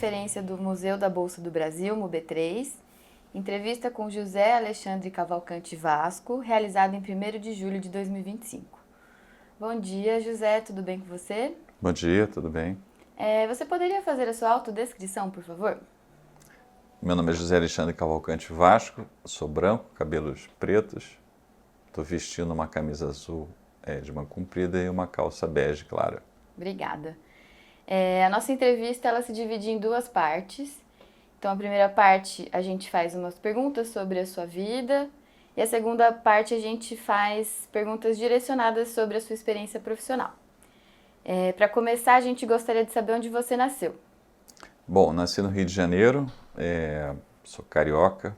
videoconferência do Museu da Bolsa do Brasil, MUB3, entrevista com José Alexandre Cavalcante Vasco, realizada em 1º de julho de 2025. Bom dia, José, tudo bem com você? Bom dia, tudo bem? Você poderia fazer a sua autodescrição, por favor? Meu nome é José Alexandre Cavalcante Vasco, sou branco, cabelos pretos, estou vestindo uma camisa azul de manga comprida e uma calça bege clara. Obrigada. A nossa entrevista ela se divide em duas partes. Então, a primeira parte a gente faz umas perguntas sobre a sua vida e a segunda parte a gente faz perguntas direcionadas sobre a sua experiência profissional. Para começar, a gente gostaria de saber onde você nasceu. Bom, nasci no Rio de Janeiro, sou carioca,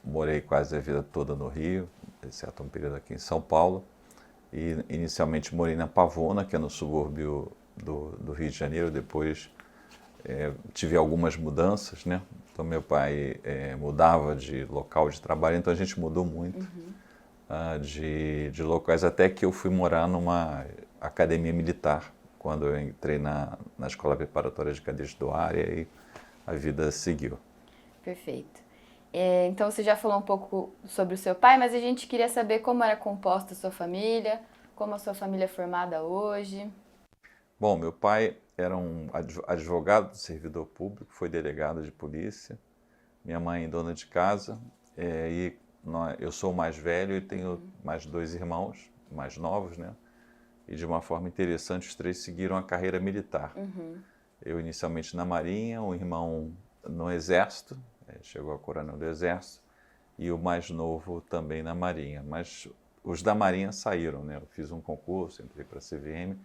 morei quase a vida toda no Rio, exceto um período aqui em São Paulo. E inicialmente morei na Pavona, que é no subúrbio do Rio de Janeiro. Depois tive algumas mudanças, né? Então meu pai mudava de local de trabalho, então a gente mudou muito de locais, até que eu fui morar numa academia militar, quando eu entrei na Escola Preparatória de Cadetes do Ar, e aí a vida seguiu. Perfeito. Então você já falou um pouco sobre o seu pai, mas a gente queria saber como era composta a sua família, como a sua família é formada hoje. Bom, meu pai era um advogado do servidor público, foi delegado de polícia, minha mãe dona de casa, eu sou o mais velho e tenho mais 2 irmãos, mais novos, né? E de uma forma interessante, os 3 seguiram a carreira militar. Eu inicialmente na Marinha, um irmão no Exército, chegou a coronel do Exército, e o mais novo também na Marinha. Mas os da Marinha saíram, né? Eu fiz um concurso, entrei para a CVM,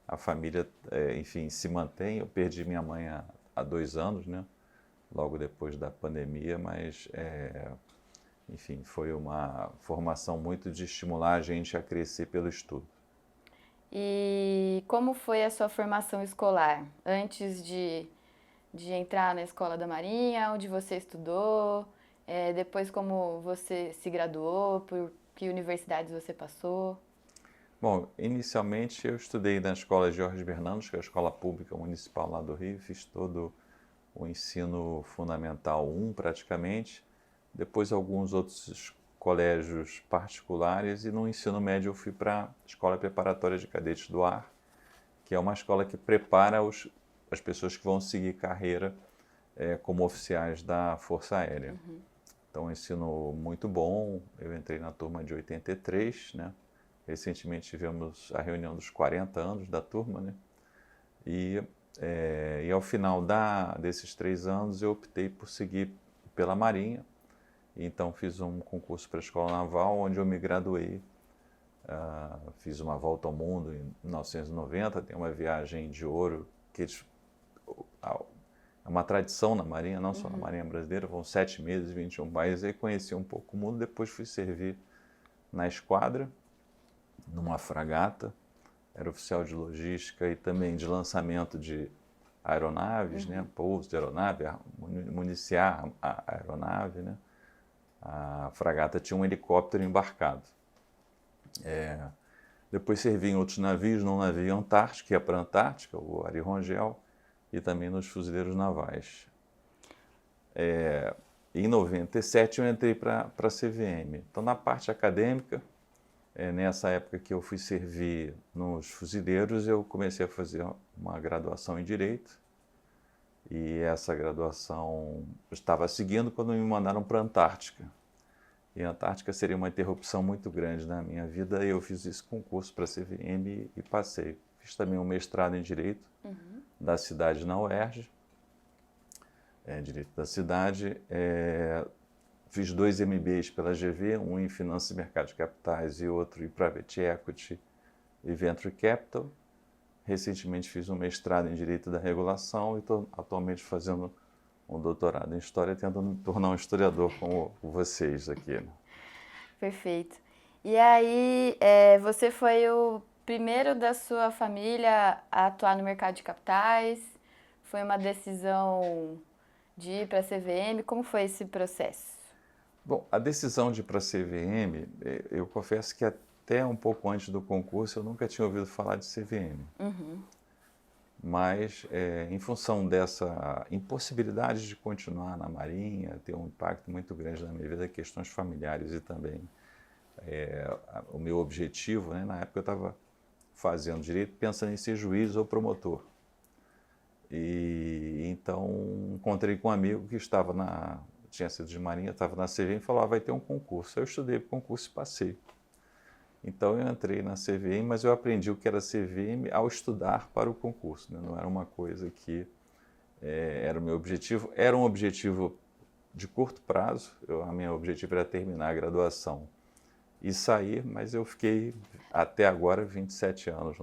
a família, enfim, se mantém. Eu perdi minha mãe há 2 anos, né? Logo depois da pandemia, mas, enfim, foi uma formação muito de estimular a gente a crescer pelo estudo. E como foi a sua formação escolar? Antes de entrar na Escola da Marinha, onde você estudou? Depois como você se graduou, por que universidades você passou? Bom, inicialmente eu estudei na Escola Jorge Bernanos, que é a escola pública municipal lá do Rio, fiz todo o ensino fundamental 1 praticamente, depois alguns outros colégios particulares, e no ensino médio eu fui para a Escola Preparatória de Cadetes do Ar, que é uma escola que prepara as pessoas que vão seguir carreira como oficiais da Força Aérea. Então, um ensino muito bom. Eu entrei na turma de 83, né? Recentemente tivemos a reunião dos 40 anos da turma, né? E ao final desses 3 anos eu optei por seguir pela Marinha. Então fiz um concurso para a Escola Naval, onde eu me graduei. Fiz uma volta ao mundo em 1990, tem uma viagem de ouro, que é uma tradição na Marinha, não só na Marinha Brasileira, vão 7 meses, 21 países, aí conheci um pouco o mundo. Depois fui servir na esquadra, numa fragata, era oficial de logística e também de lançamento de aeronaves, né? Pouso de aeronave, municiar a aeronave, né? A fragata tinha um helicóptero embarcado. Depois servi em outros navios, num navio antártico, que ia para a Antártica, o Ari Rongel, e também nos fuzileiros navais. Em 97 eu entrei para a CVM. Então, na parte acadêmica, nessa época que eu fui servir nos fuzileiros, eu comecei a fazer uma graduação em Direito. E essa graduação eu estava seguindo quando me mandaram para a Antártica. E a Antártica seria uma interrupção muito grande na minha vida, e eu fiz esse concurso para a CVM e passei. Fiz também um mestrado em Direito da cidade na UERJ, Direito da Cidade. Fiz 2 MBAs pela GV, um em Finanças e Mercado de Capitais e outro em Private Equity e Venture Capital. Recentemente fiz um mestrado em Direito da Regulação e estou atualmente fazendo um doutorado em História, tentando me tornar um historiador como vocês aqui, né? Perfeito. E aí, você foi o primeiro da sua família a atuar no mercado de capitais? Foi uma decisão de ir para a CVM? Como foi esse processo? Bom, a decisão de ir para a CVM, eu confesso que até um pouco antes do concurso eu nunca tinha ouvido falar de CVM. mas em função dessa impossibilidade de continuar na Marinha, ter um impacto muito grande na minha vida, questões familiares e também o meu objetivo, né? Na época eu estava fazendo direito pensando em ser juiz ou promotor. E então encontrei com um amigo que tinha sido de Marinha, estava na CVM e falou, vai ter um concurso. Eu estudei para o concurso e passei. Então eu entrei na CVM, mas eu aprendi o que era CVM ao estudar para o concurso, né? Não era uma coisa que era o meu objetivo. Era um objetivo de curto prazo, o meu objetivo era terminar a graduação e sair, mas eu fiquei até agora 27 anos.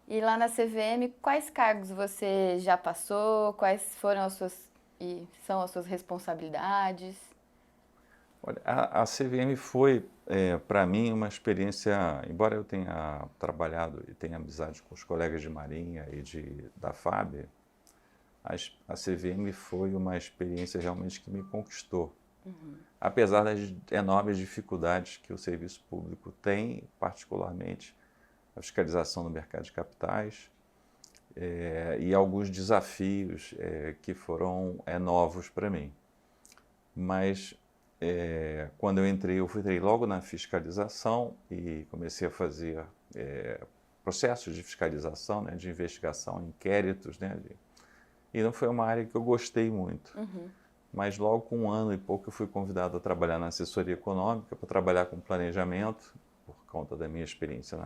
E lá na CVM, quais cargos você já passou? Quais foram são as suas responsabilidades? Olha, a CVM foi, para mim, uma experiência, embora eu tenha trabalhado e tenha amizade com os colegas de Marinha e da FAB, a CVM foi uma experiência realmente que me conquistou. Apesar das enormes dificuldades que o serviço público tem, particularmente a fiscalização no mercado de capitais, e alguns desafios que foram novos para mim. Mas quando eu entrei logo na fiscalização e comecei a fazer processos de fiscalização, né, de investigação, inquéritos, né, e não foi uma área que eu gostei muito. Mas logo com um ano e pouco eu fui convidado a trabalhar na assessoria econômica, para trabalhar com planejamento, por conta da minha experiência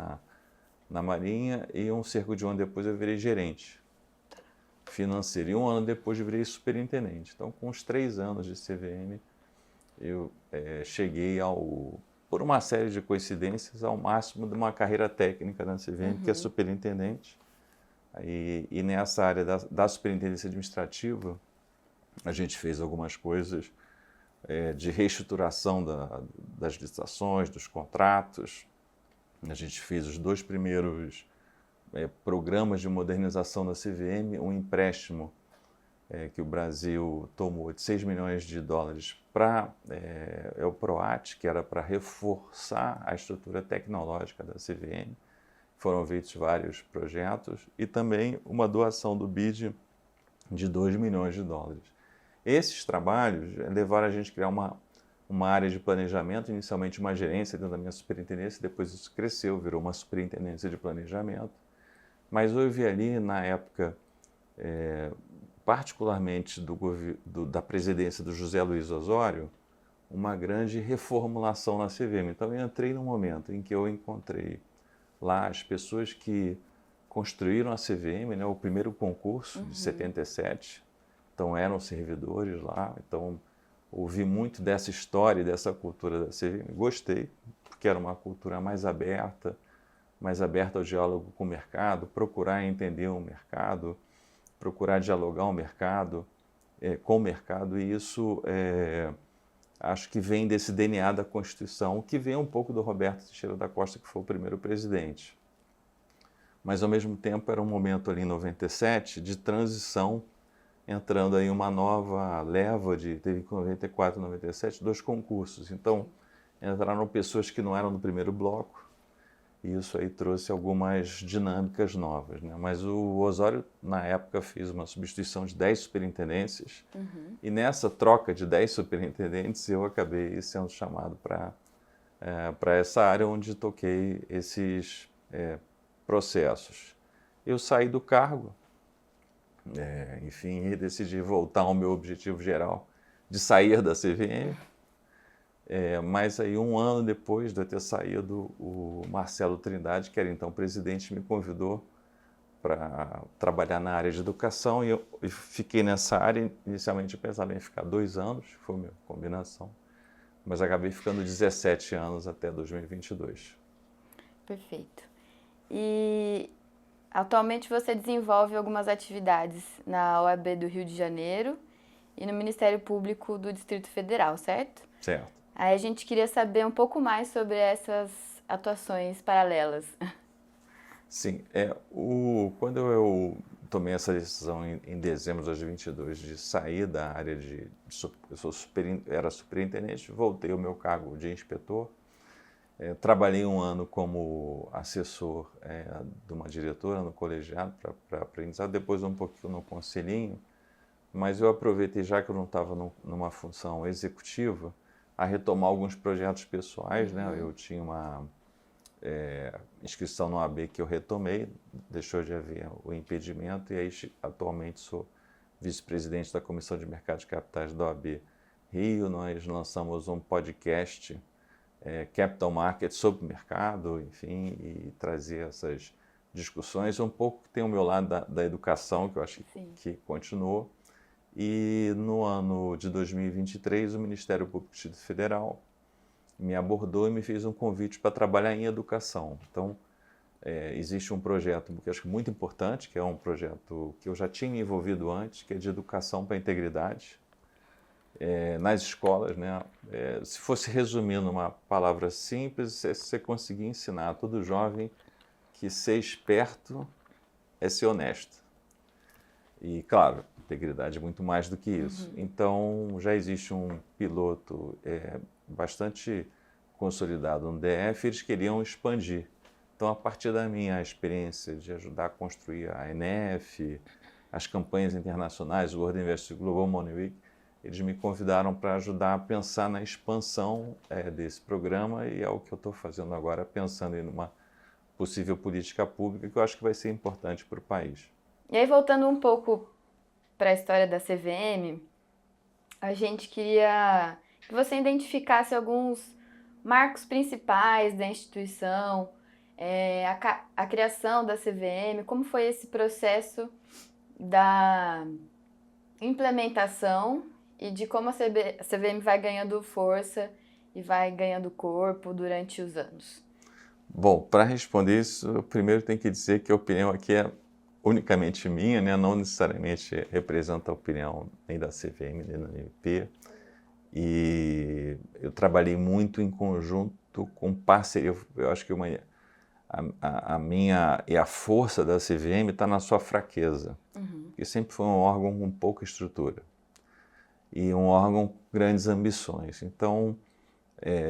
na Marinha, e cerca de um ano depois eu virei gerente financeiro, e um ano depois eu virei superintendente. Então, com os 3 anos de CVM, eu cheguei por uma série de coincidências, ao máximo de uma carreira técnica na CVM, que é superintendente. E nessa área da superintendência administrativa, a gente fez algumas coisas de reestruturação das licitações, dos contratos. A gente fez os 2 primeiros programas de modernização da CVM, um empréstimo que o Brasil tomou de 6 milhões de dólares para o PROAT, que era para reforçar a estrutura tecnológica da CVM. Foram feitos vários projetos e também uma doação do BID de 2 milhões de dólares. Esses trabalhos levaram a gente a criar uma área de planejamento, inicialmente uma gerência dentro da minha superintendência, depois isso cresceu, virou uma superintendência de planejamento. Mas houve ali, na época, particularmente da presidência do José Luiz Osório, uma grande reformulação na CVM. Então eu entrei num momento em que eu encontrei lá as pessoas que construíram a CVM, né, o primeiro concurso de 77, então eram servidores lá, então ouvi muito dessa história, dessa cultura da CVM, gostei, porque era uma cultura mais aberta ao diálogo com o mercado, procurar entender o mercado, procurar dialogar com o mercado, e isso acho que vem desse DNA da Constituição, que vem um pouco do Roberto Teixeira da Costa, que foi o primeiro presidente. Mas, ao mesmo tempo, era um momento ali em 97 de transição, entrando aí uma nova leva teve em 94, 97, 2 concursos. Então, entraram pessoas que não eram do primeiro bloco, e isso aí trouxe algumas dinâmicas novas, né? Mas o Osório, na época, fez uma substituição de 10 superintendências, e nessa troca de 10 superintendentes eu acabei sendo chamado para essa área onde toquei esses processos. Eu saí do cargo, enfim, e decidi voltar ao meu objetivo geral de sair da CVM. Mas aí, um ano depois de eu ter saído, o Marcelo Trindade, que era então presidente, me convidou para trabalhar na área de educação, e eu fiquei nessa área. Inicialmente eu pensava em ficar 2 anos, foi a minha combinação, mas acabei ficando 17 anos até 2022. Perfeito. E atualmente você desenvolve algumas atividades na OAB do Rio de Janeiro e no Ministério Público do Distrito Federal, certo? Certo. Aí a gente queria saber um pouco mais sobre essas atuações paralelas. Sim, quando eu tomei essa decisão em dezembro de 2022 de sair da área era superintendente, voltei ao meu cargo de inspetor, Trabalhei um ano como assessor de uma diretora no colegiado para aprendizado, depois um pouquinho no conselhinho, mas eu aproveitei, já que eu não estava numa função executiva, a retomar alguns projetos pessoais, né? Eu tinha uma inscrição no AB que eu retomei, deixou de haver o impedimento, e aí atualmente sou vice-presidente da Comissão de Mercado de Capitais da OAB Rio. Nós lançamos um podcast, Capital Market, sobre mercado, enfim, e trazer essas discussões. Um pouco tem o meu lado da educação, que eu acho que continuou. E no ano de 2023, o Ministério Público do Distrito Federal me abordou e me fez um convite para trabalhar em educação. Então, existe um projeto que eu acho muito importante, que é um projeto que eu já tinha me envolvido antes, que é de educação para a integridade nas escolas, né? Se fosse resumir numa palavra simples, é você conseguir ensinar a todo jovem que ser esperto é ser honesto. E, claro, integridade é muito mais do que isso. Então, já existe um piloto bastante consolidado no DF, eles queriam expandir. Então, a partir da minha experiência de ajudar a construir a ENEF, as campanhas internacionais, o World Invest Global Money Week, eles me convidaram para ajudar a pensar na expansão desse programa, e é o que eu estou fazendo agora, pensando em uma possível política pública que eu acho que vai ser importante para o país. E aí, voltando um pouco para a história da CVM, a gente queria que você identificasse alguns marcos principais da instituição, a criação da CVM, como foi esse processo da implementação e de como a CVM vai ganhando força e vai ganhando corpo durante os anos. Bom, para responder isso, eu primeiro tenho que dizer que a opinião aqui é unicamente minha, né? Não necessariamente representa a opinião nem da CVM, nem da ANP. E eu trabalhei muito em conjunto com parceria. Eu acho que a minha e a força da CVM está na sua fraqueza, porque sempre foi um órgão com pouca estrutura e um órgão com grandes ambições. Então,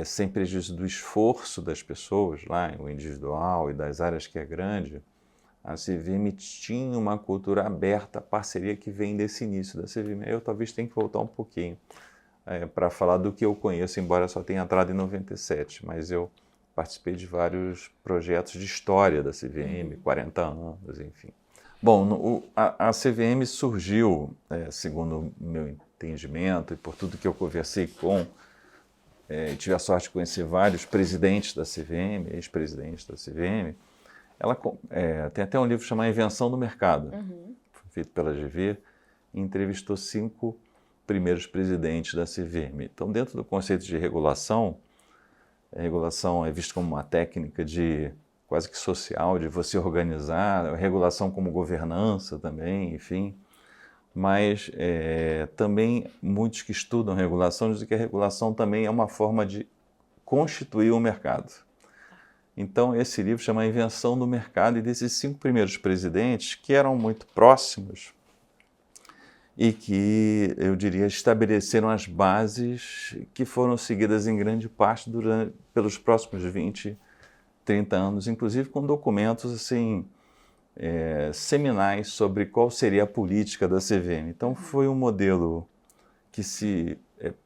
sem prejuízo do esforço das pessoas lá, o individual e das áreas que é grande, a CVM tinha uma cultura aberta à parceria que vem desse início da CVM. Eu talvez tenha que voltar um pouquinho para falar do que eu conheço, embora só tenha entrado em 97, mas eu participei de vários projetos de história da CVM, 40 anos, enfim. Bom, a CVM surgiu, segundo o meu entendimento e por tudo que eu conversei tive a sorte de conhecer vários presidentes da CVM, ex-presidentes da CVM. Ela tem até um livro chamado Invenção do Mercado, foi feito pela GV, e entrevistou 5 primeiros presidentes da CVM. Então, dentro do conceito de regulação, a regulação é vista como uma técnica quase que social, de você organizar, a regulação como governança também, enfim. Mas também muitos que estudam regulação dizem que a regulação também é uma forma de constituir o mercado. Então, esse livro chama Invenção do Mercado, e desses 5 primeiros presidentes, que eram muito próximos e que, eu diria, estabeleceram as bases que foram seguidas em grande parte pelos próximos 20, 30 anos, inclusive com documentos assim, seminais sobre qual seria a política da CVM. Então, foi um modelo que se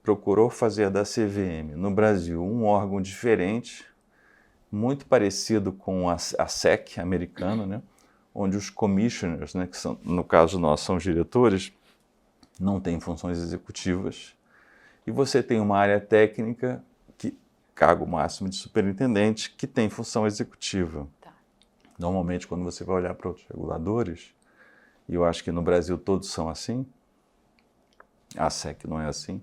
procurou fazer da CVM no Brasil um órgão diferente, muito parecido com a SEC americana, né? Onde os commissioners, né, que são, no caso nós, são os diretores, não têm funções executivas, e você tem uma área técnica, cargo máximo de superintendente, que tem função executiva. Tá. Normalmente, quando você vai olhar para outros reguladores, e eu acho que no Brasil todos são assim, a SEC não é assim,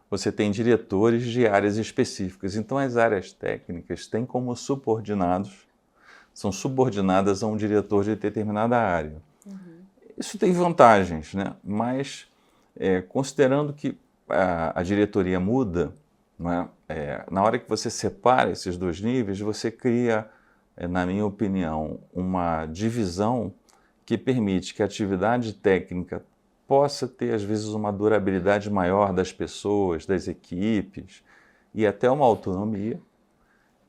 você tem diretores de áreas específicas. Então, as áreas técnicas têm como subordinados, são subordinadas a um diretor de determinada área. Isso tem vantagens, né? Mas, considerando que a diretoria muda, não é? Na hora que você separa esses 2 níveis, você cria, na minha opinião, uma divisão que permite que a atividade técnica possa ter, às vezes, uma durabilidade maior das pessoas, das equipes, e até uma autonomia.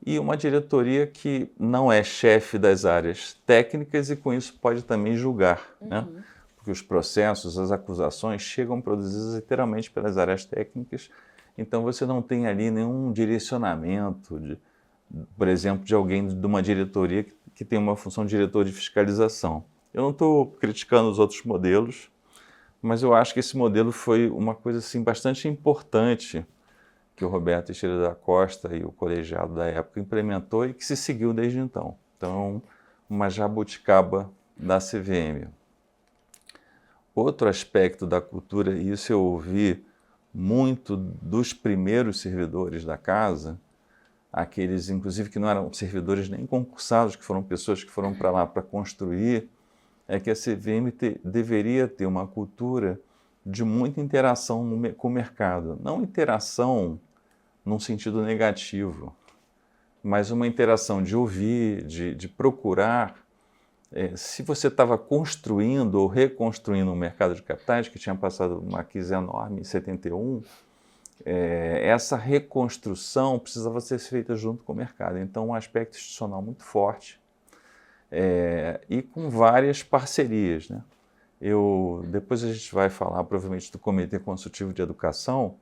e uma diretoria que não é chefe das áreas técnicas e com isso pode também julgar, né? Porque os processos, as acusações chegam produzidas literalmente pelas áreas técnicas, então você não tem ali nenhum direcionamento, por exemplo, de alguém de uma diretoria que tem uma função de diretor de fiscalização. Eu não estou criticando os outros modelos, mas eu acho que esse modelo foi uma coisa assim, bastante importante que o Roberto Teixeira da Costa e o colegiado da época implementou e que se seguiu desde então. Então, uma jabuticaba da CVM. Outro aspecto da cultura, e isso eu ouvi muito dos primeiros servidores da casa, aqueles, inclusive, que não eram servidores nem concursados, que foram pessoas que foram para lá para construir, é que a CVM deveria ter uma cultura de muita interação com o mercado. Não interação num sentido negativo, mas uma interação de ouvir, de procurar. Se você estava construindo ou reconstruindo um mercado de capitais, que tinha passado uma crise enorme em 71, essa reconstrução precisava ser feita junto com o mercado. Então, um aspecto institucional muito forte e com várias parcerias, né? Depois a gente vai falar provavelmente do Comitê Consultivo de Educação,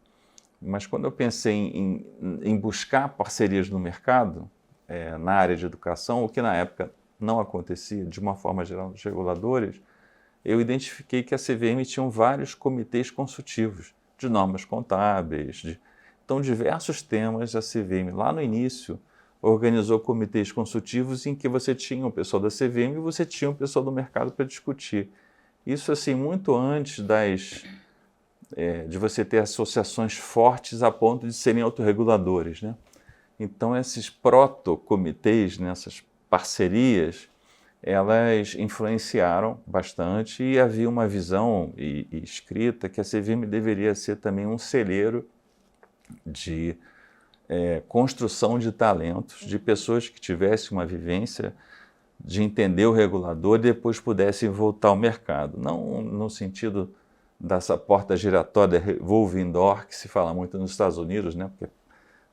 mas quando eu pensei em buscar parcerias no mercado, na área de educação, o que na época não acontecia de uma forma geral nos reguladores, eu identifiquei que a CVM tinha vários comitês consultivos de normas contábeis, então diversos temas. A CVM lá no início organizou comitês consultivos em que você tinha o pessoal da CVM e você tinha o pessoal do mercado para discutir. Isso assim muito antes de você ter associações fortes a ponto de serem autorreguladores, né? Então esses protocomitês, né, essas parcerias, elas influenciaram bastante e havia uma visão e escrita que a CVM deveria ser também um celeiro de construção de talentos, de pessoas que tivessem uma vivência de entender o regulador e depois pudessem voltar ao mercado. Não no sentido dessa porta giratória revolving door que se fala muito nos Estados Unidos, né?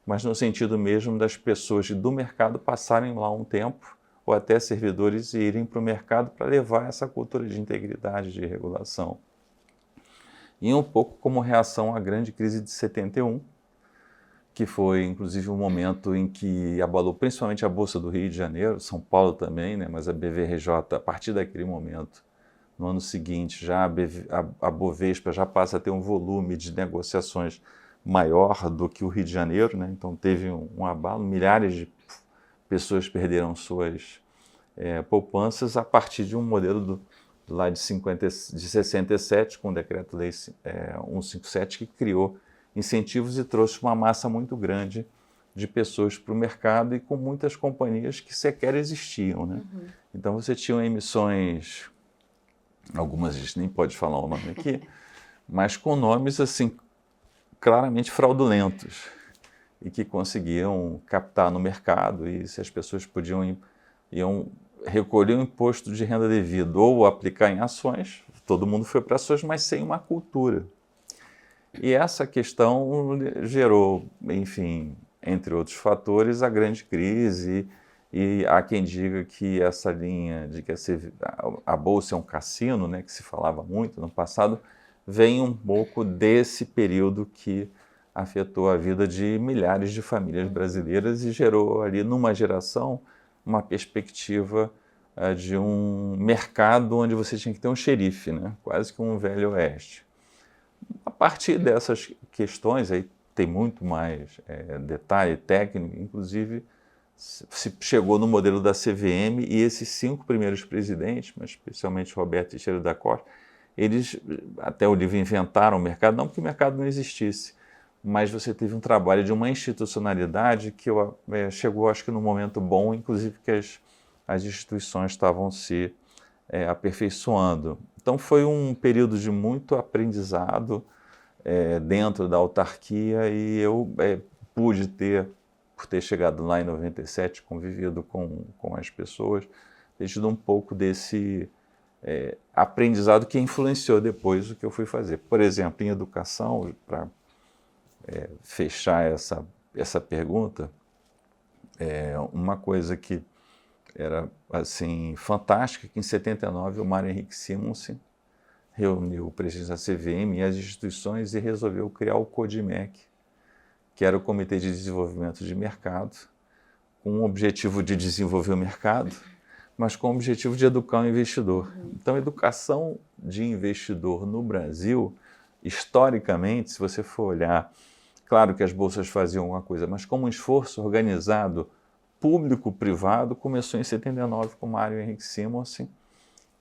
Mas no sentido mesmo das pessoas do mercado passarem lá um tempo ou até servidores e irem para o mercado para levar essa cultura de integridade, de regulação. E um pouco como reação à grande crise de 71, que foi inclusive um momento em que abalou principalmente a Bolsa do Rio de Janeiro, São Paulo também, né? Mas a BVRJ, a partir daquele momento, no ano seguinte, já a Bovespa já passa a ter um volume de negociações maior do que o Rio de Janeiro, né? Então teve um abalo, milhares de pessoas perderam suas poupanças a partir de um modelo lá de 67, com o Decreto-Lei 157, que criou incentivos e trouxe uma massa muito grande de pessoas para o mercado e com muitas companhias que sequer existiam, né? Então você tinha emissões, algumas a gente nem pode falar o nome aqui, mas com nomes assim claramente fraudulentos e que conseguiam captar no mercado, e se as pessoas iam recolher o imposto de renda devido ou aplicar em ações, todo mundo foi para ações, mas sem uma cultura. E essa questão gerou, enfim, entre outros fatores, a grande crise, e há quem diga que essa linha de que a Bolsa é um cassino, né, que se falava muito no passado, vem um pouco desse período que afetou a vida de milhares de famílias brasileiras e gerou ali, numa geração, uma perspectiva de um mercado onde você tinha que ter um xerife, né, quase que um velho oeste. A partir dessas questões, aí tem muito mais detalhe técnico, inclusive se chegou no modelo da CVM e esses 5 primeiros presidentes, mas especialmente Roberto Teixeira da Costa, eles, até o livro, inventaram o mercado, não porque o mercado não existisse, mas você teve um trabalho de uma institucionalidade que chegou, acho que, num momento bom, inclusive que as instituições estavam se aperfeiçoando. Então foi um período de muito aprendizado dentro da autarquia e eu pude por ter chegado lá em 97, convivido com as pessoas, ter tido um pouco desse aprendizado que influenciou depois o que eu fui fazer. Por exemplo, em educação, para fechar essa pergunta, Uma coisa que era assim fantástica, que em 79 o Mário Henrique Simonsen reuniu o presidente da CVM e as instituições e resolveu criar o CODIMEC, que era o Comitê de Desenvolvimento de Mercado, com o objetivo de desenvolver o mercado, mas com o objetivo de educar o investidor. Então, a educação de investidor no Brasil, historicamente, se você for olhar, claro que as bolsas faziam alguma coisa, mas como um esforço organizado, público-privado, começou em 79 com Mário Henrique Simonsen,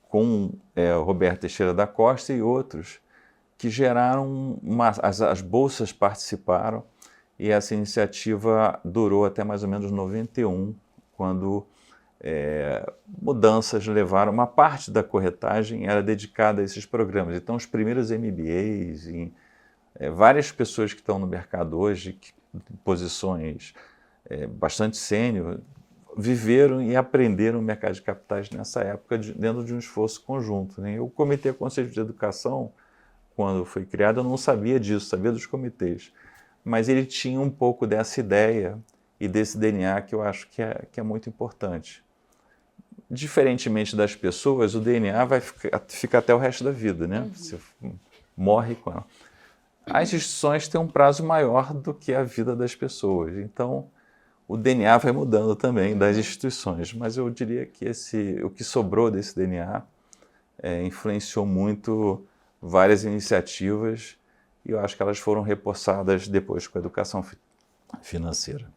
com o Roberto Teixeira da Costa e outros, que geraram, as bolsas participaram, e essa iniciativa durou até mais ou menos 91, quando mudanças levaram, uma parte da corretagem era dedicada a esses programas. Então, os primeiros MBAs, várias pessoas que estão no mercado hoje, posições bastante sênior, viveram e aprenderam o mercado de capitais nessa época, dentro de um esforço conjunto, né? O Comitê Conselho de Educação, quando foi criado, eu não sabia disso, sabia dos comitês, mas ele tinha um pouco dessa ideia e desse DNA que eu acho que é muito importante. Diferentemente das pessoas, o DNA vai ficar até o resto da vida, né? Você morre com ela. As instituições têm um prazo maior do que a vida das pessoas, então o DNA vai mudando também das instituições, mas eu diria que o que sobrou desse DNA influenciou muito várias iniciativas e eu acho que elas foram reforçadas depois com a educação financeira.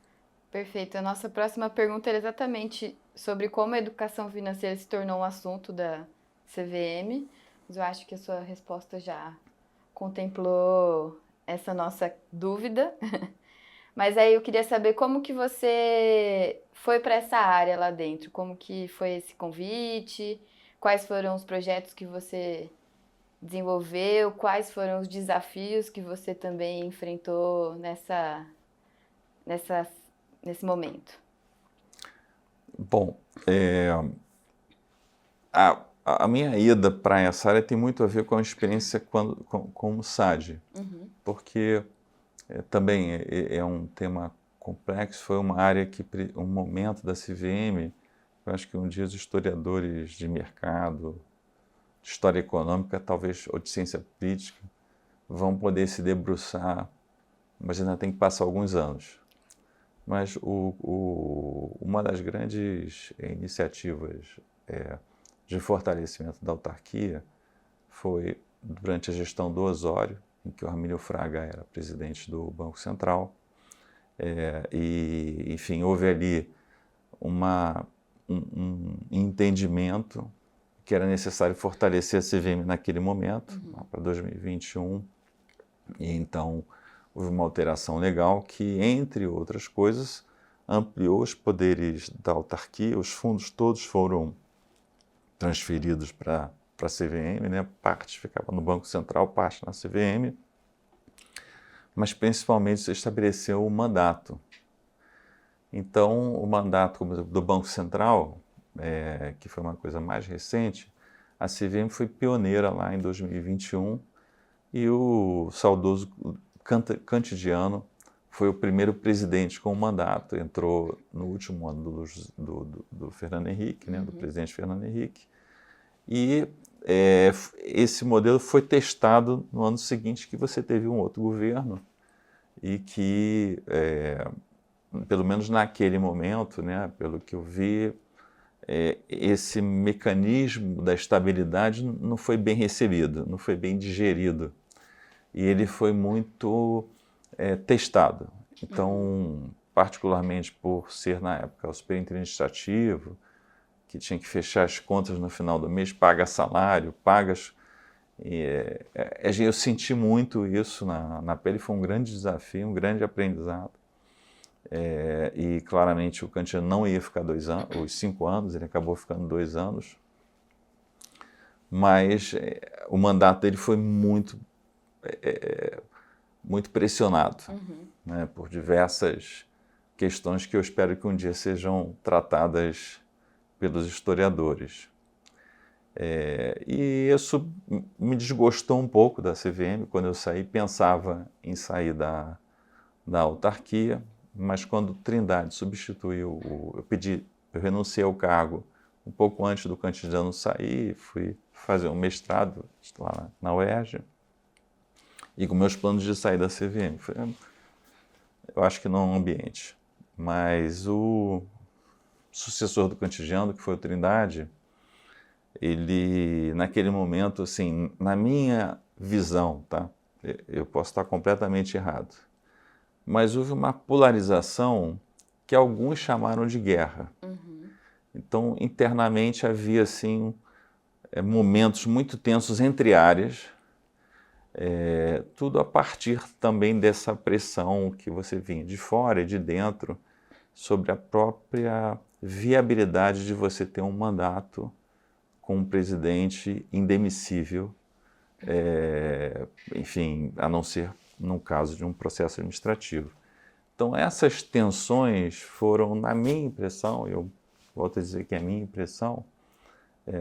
Perfeito. A nossa próxima pergunta era exatamente sobre como a educação financeira se tornou um assunto da CVM, mas eu acho que a sua resposta já contemplou essa nossa dúvida. Mas aí eu queria saber como que você foi para essa área lá dentro, como que foi esse convite, quais foram os projetos que você desenvolveu, quais foram os desafios que você também enfrentou nesse momento. Bom, a minha ida para essa área tem muito a ver com a experiência como SAD, porque também é um tema complexo, foi uma área um momento da CVM, eu acho que um dia os historiadores de mercado, de história econômica, talvez, ou de ciência política, vão poder se debruçar, mas ainda tem que passar alguns anos. Mas uma das grandes iniciativas de fortalecimento da autarquia foi durante a gestão do Osório, em que o Armínio Fraga era presidente do Banco Central. Enfim, houve ali um entendimento que era necessário fortalecer a CVM naquele momento, para 2021. E então houve uma alteração legal que, entre outras coisas, ampliou os poderes da autarquia, os fundos todos foram transferidos para a CVM, né? Parte ficava no Banco Central, parte na CVM, mas principalmente se estabeleceu o mandato. Então, o mandato do Banco Central, que foi uma coisa mais recente, a CVM foi pioneira lá em 2021 e o saudoso Cantidiano foi o primeiro presidente com o mandato, entrou no último ano do Fernando Henrique, né, do presidente Fernando Henrique, e esse modelo foi testado no ano seguinte, que você teve um outro governo e que, pelo menos naquele momento, né, pelo que eu vi, esse mecanismo da estabilidade não foi bem recebido, não foi bem digerido. E ele foi muito testado. Então, particularmente por ser, na época, o superintendente administrativo, que tinha que fechar as contas no final do mês, paga salário, eu senti muito isso na pele, foi um grande desafio, um grande aprendizado. E claramente o Cantidiano não ia ficar os 5 anos, ele acabou ficando 2 anos, mas o mandato dele foi muito pressionado, né, por diversas questões que eu espero que um dia sejam tratadas pelos historiadores. E isso me desgostou um pouco da CVM. Quando eu saí, pensava em sair da autarquia, mas quando Trindade substituiu, eu renunciei ao cargo um pouco antes do Cantizano sair, fui fazer um mestrado lá na UERJ, e com meus planos de sair da CVM. Eu acho que não é um ambiente, mas o sucessor do Cantizano, que foi o Trindade, ele, naquele momento, assim, na minha visão, tá? Eu posso estar completamente errado, mas houve uma polarização que alguns chamaram de guerra. Então, internamente havia, assim, momentos muito tensos entre áreas, tudo a partir também dessa pressão que você vinha de fora e de dentro sobre a própria viabilidade de você ter um mandato com um presidente indemissível, enfim, a não ser no caso de um processo administrativo. Então, essas tensões foram, na minha impressão, eu volto a dizer que é a minha impressão,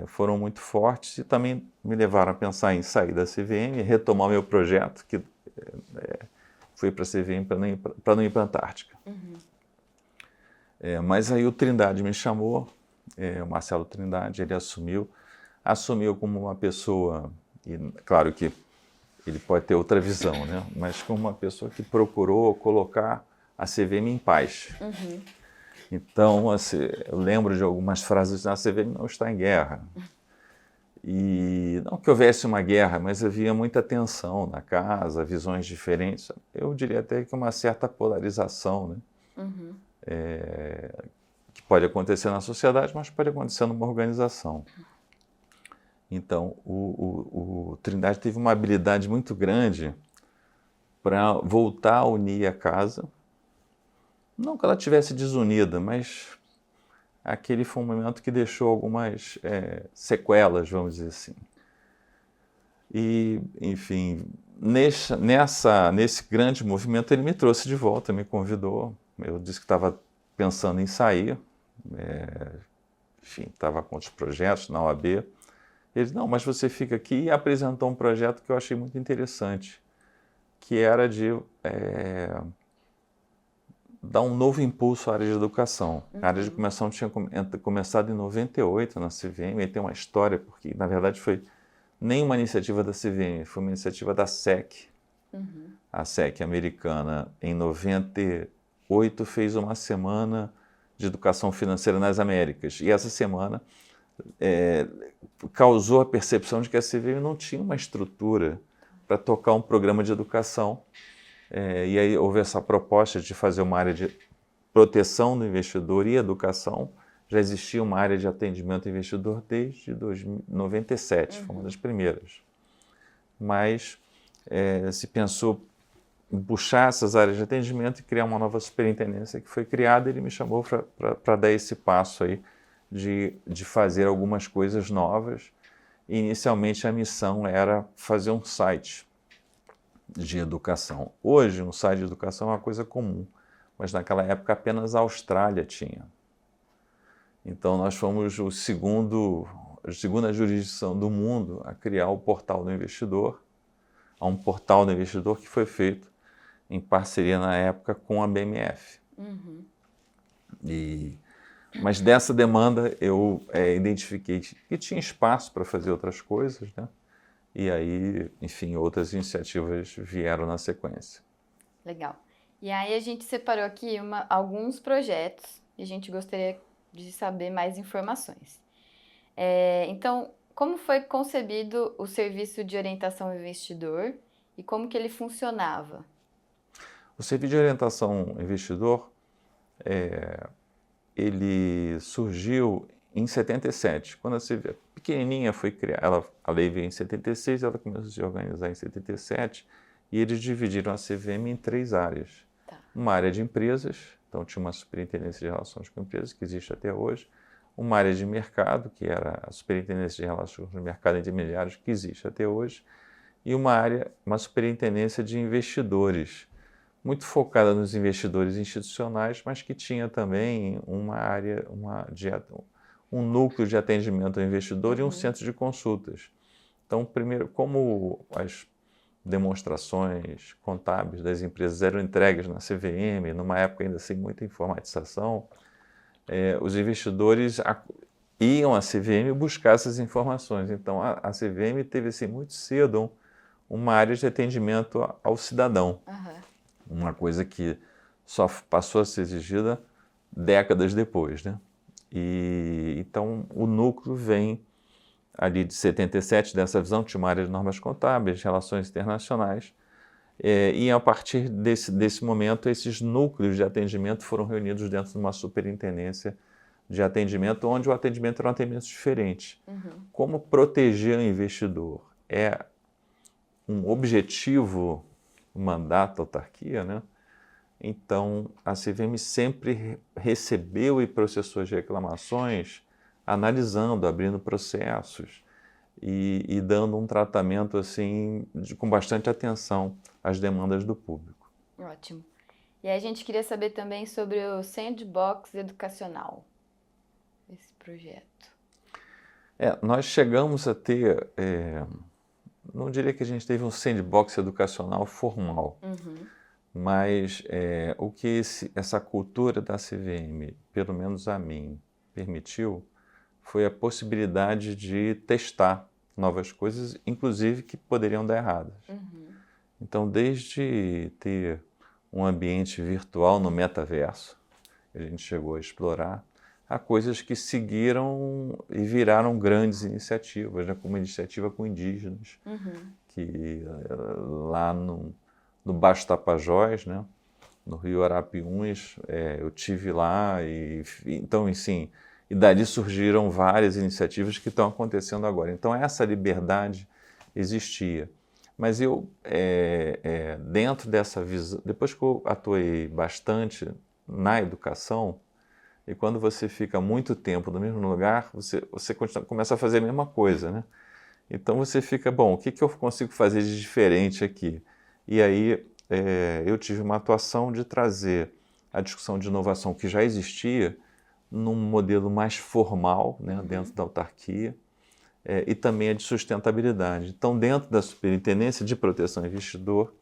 foram muito fortes e também me levaram a pensar em sair da CVM, retomar meu projeto, que fui para a CVM para não ir para a Antártica. Mas aí o Trindade me chamou, o Marcelo Trindade, ele assumiu como uma pessoa, e claro que ele pode ter outra visão, né? Mas como uma pessoa que procurou colocar a CVM em paz. Então, assim, eu lembro de algumas frases: a CVM não está em guerra. E não que houvesse uma guerra, mas havia muita tensão na casa, visões diferentes. Eu diria até que uma certa polarização, né? Que pode acontecer na sociedade, mas pode acontecer numa organização. Então, o Trindade teve uma habilidade muito grande para voltar a unir a casa. Não que ela tivesse desunida, mas aquele foi um momento que deixou algumas sequelas, vamos dizer assim. E, enfim, nesse grande movimento ele me trouxe de volta, me convidou. Eu disse que estava pensando em sair, enfim, estava com outros projetos na OAB. Ele disse: não, mas você fica aqui, e apresentou um projeto que eu achei muito interessante, que era de dar um novo impulso à área de educação. A área de educação tinha começado em 98 na CVM, e tem uma história, porque na verdade foi nem uma iniciativa da CVM, foi uma iniciativa da SEC. A SEC americana, em 98, fez uma semana de educação financeira nas Américas, e essa semana causou a percepção de que a CVM não tinha uma estrutura para tocar um programa de educação. E aí houve essa proposta de fazer uma área de proteção do investidor e educação. Já existia uma área de atendimento ao investidor desde 97, foi uma das primeiras. Mas se pensou em puxar essas áreas de atendimento e criar uma nova superintendência que foi criada. Ele me chamou para dar esse passo aí de fazer algumas coisas novas. E, inicialmente a missão era fazer um site de educação. Hoje, um site de educação é uma coisa comum, mas naquela época apenas a Austrália tinha. Então, nós fomos a segunda jurisdição do mundo a criar o Portal do Investidor. Há um Portal do Investidor que foi feito em parceria, na época, com a BMF. Mas dessa demanda eu identifiquei que tinha espaço para fazer outras coisas, né? E aí, enfim, outras iniciativas vieram na sequência. Legal. E aí a gente separou aqui alguns projetos e a gente gostaria de saber mais informações. Então, como foi concebido o serviço de orientação ao investidor e como que ele funcionava? O serviço de orientação ao investidor, ele surgiu em 77, quando a CVM pequenininha foi criada. A lei veio em 76, ela começou a se organizar em 77, e eles dividiram a CVM em 3 áreas. Uma área de empresas, então tinha uma superintendência de relações com empresas, que existe até hoje. Uma área de mercado, que era a superintendência de relações com o mercado intermediários, que existe até hoje. E uma superintendência de investidores, muito focada nos investidores institucionais, mas que tinha também uma área, um núcleo de atendimento ao investidor e um centro de consultas. Então, primeiro, como as demonstrações contábeis das empresas eram entregues na CVM, numa época ainda sem muita informatização, os investidores iam à CVM buscar essas informações. Então, a CVM teve assim, muito cedo uma área de atendimento ao cidadão, uma coisa que só passou a ser exigida décadas depois, né? E então o núcleo vem ali de 77 dessa visão, tinha uma área de normas contábeis, relações internacionais, e a partir desse momento esses núcleos de atendimento foram reunidos dentro de uma superintendência de atendimento, onde o atendimento era um atendimento diferente. Como proteger o investidor é um objetivo, um mandato da autarquia, né? Então, a CVM sempre recebeu e processou as reclamações, analisando, abrindo processos e dando um tratamento assim, com bastante atenção às demandas do público. Ótimo. E aí a gente queria saber também sobre o Sandbox Educacional, esse projeto. Nós chegamos a ter, não diria que a gente teve um sandbox educacional formal, mas o que essa cultura da CVM, pelo menos a mim, permitiu, foi a possibilidade de testar novas coisas, inclusive que poderiam dar erradas. Então, desde ter um ambiente virtual no metaverso, que a gente chegou a explorar, há coisas que seguiram e viraram grandes iniciativas, né, como a iniciativa com indígenas, que lá no Baixo Tapajós, né, no Rio Arapiuns, eu tive lá, então, assim, e dali surgiram várias iniciativas que estão acontecendo agora. Então, essa liberdade existia. Mas eu, dentro dessa visão, depois que eu atuei bastante na educação, e quando você fica muito tempo no mesmo lugar, você começa a fazer a mesma coisa, né? Então você fica, bom, o que eu consigo fazer de diferente aqui? E aí eu tive uma atuação de trazer a discussão de inovação que já existia num modelo mais formal, né, dentro da autarquia, e também a de sustentabilidade. Então, dentro da Superintendência de Proteção ao Investidor,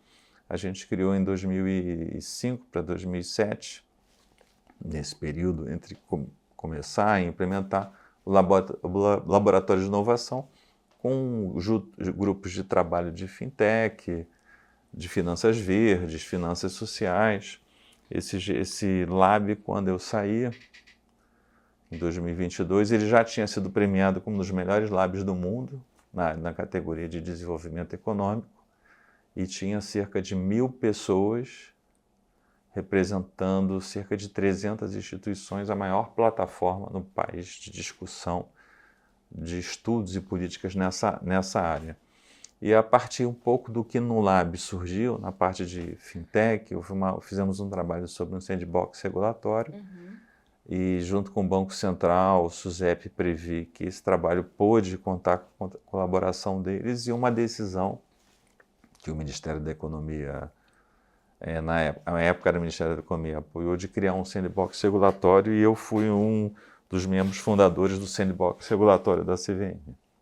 a gente criou em 2005 para 2007, nesse período entre começar e implementar o laboratório de inovação com grupos de trabalho de fintech, de finanças verdes, finanças sociais. Esse lab, quando eu saía, em 2022, ele já tinha sido premiado como um dos melhores labs do mundo, na categoria de desenvolvimento econômico, e tinha cerca de 1.000 pessoas representando cerca de 300 instituições, a maior plataforma no país de discussão de estudos e políticas nessa área. E a partir um pouco do que no Lab surgiu, na parte de fintech, fizemos um trabalho sobre um sandbox regulatório, e junto com o Banco Central, o SUSEP, Previ, que esse trabalho pôde contar com a colaboração deles, e uma decisão que o Ministério da Economia, na época era o Ministério da Economia, apoiou, de criar um sandbox regulatório, e eu fui um dos membros fundadores do sandbox regulatório da CVM.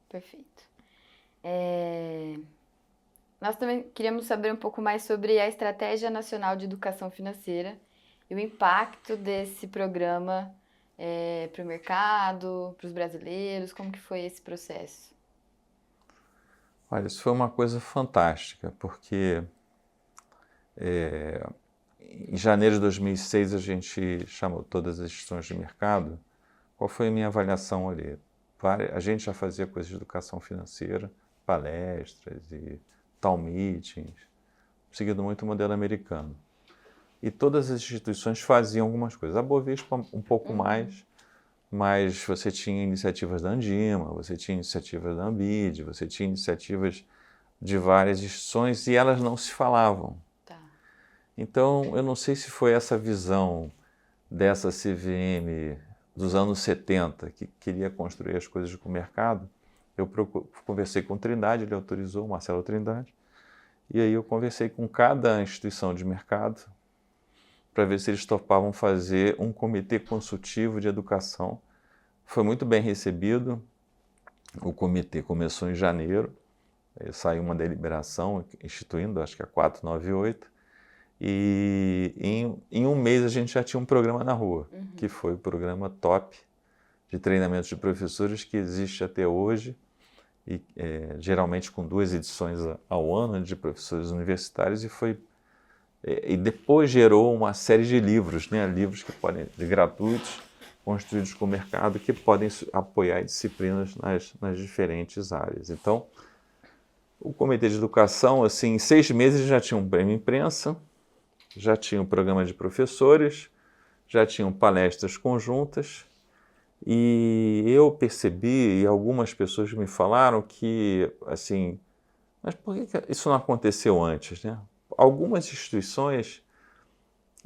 Perfeito. Nós também queríamos saber um pouco mais sobre a Estratégia Nacional de Educação Financeira e o impacto desse programa para o mercado, para os brasileiros. Como que foi esse processo? Olha, isso foi uma coisa fantástica, porque em janeiro de 2006 a gente chamou todas as instituições de mercado. Qual foi a minha avaliação ali? A gente já fazia coisas de educação financeira, palestras e town meetings, seguindo muito o modelo americano. E todas as instituições faziam algumas coisas. A Bovespa um pouco mais, mas você tinha iniciativas da Andima, você tinha iniciativas da Ambid, você tinha iniciativas de várias instituições, e elas não se falavam. Tá. Então, eu não sei se foi essa visão dessa CVM dos anos 70, que queria construir as coisas com o mercado. Eu conversei com o Trindade, ele autorizou, o Marcelo Trindade, e aí eu conversei com cada instituição de mercado para ver se eles topavam fazer um comitê consultivo de educação. Foi muito bem recebido. O comitê começou em janeiro, saiu uma deliberação instituindo, acho que é 498, e em um mês a gente já tinha um programa na rua, que foi o programa TOP de treinamento de professores, que existe até hoje, e geralmente com 2 edições ao ano de professores universitários, e depois gerou uma série de livros, né, livros que podem gratuitos, construídos com o mercado, que podem apoiar disciplinas nas diferentes áreas. Então, o Comitê de Educação, assim, em 6 meses já tinha um prêmio imprensa, já tinha um programa de professores, já tinham palestras conjuntas, e eu percebi, e algumas pessoas me falaram que, assim, mas por que isso não aconteceu antes, né? Algumas instituições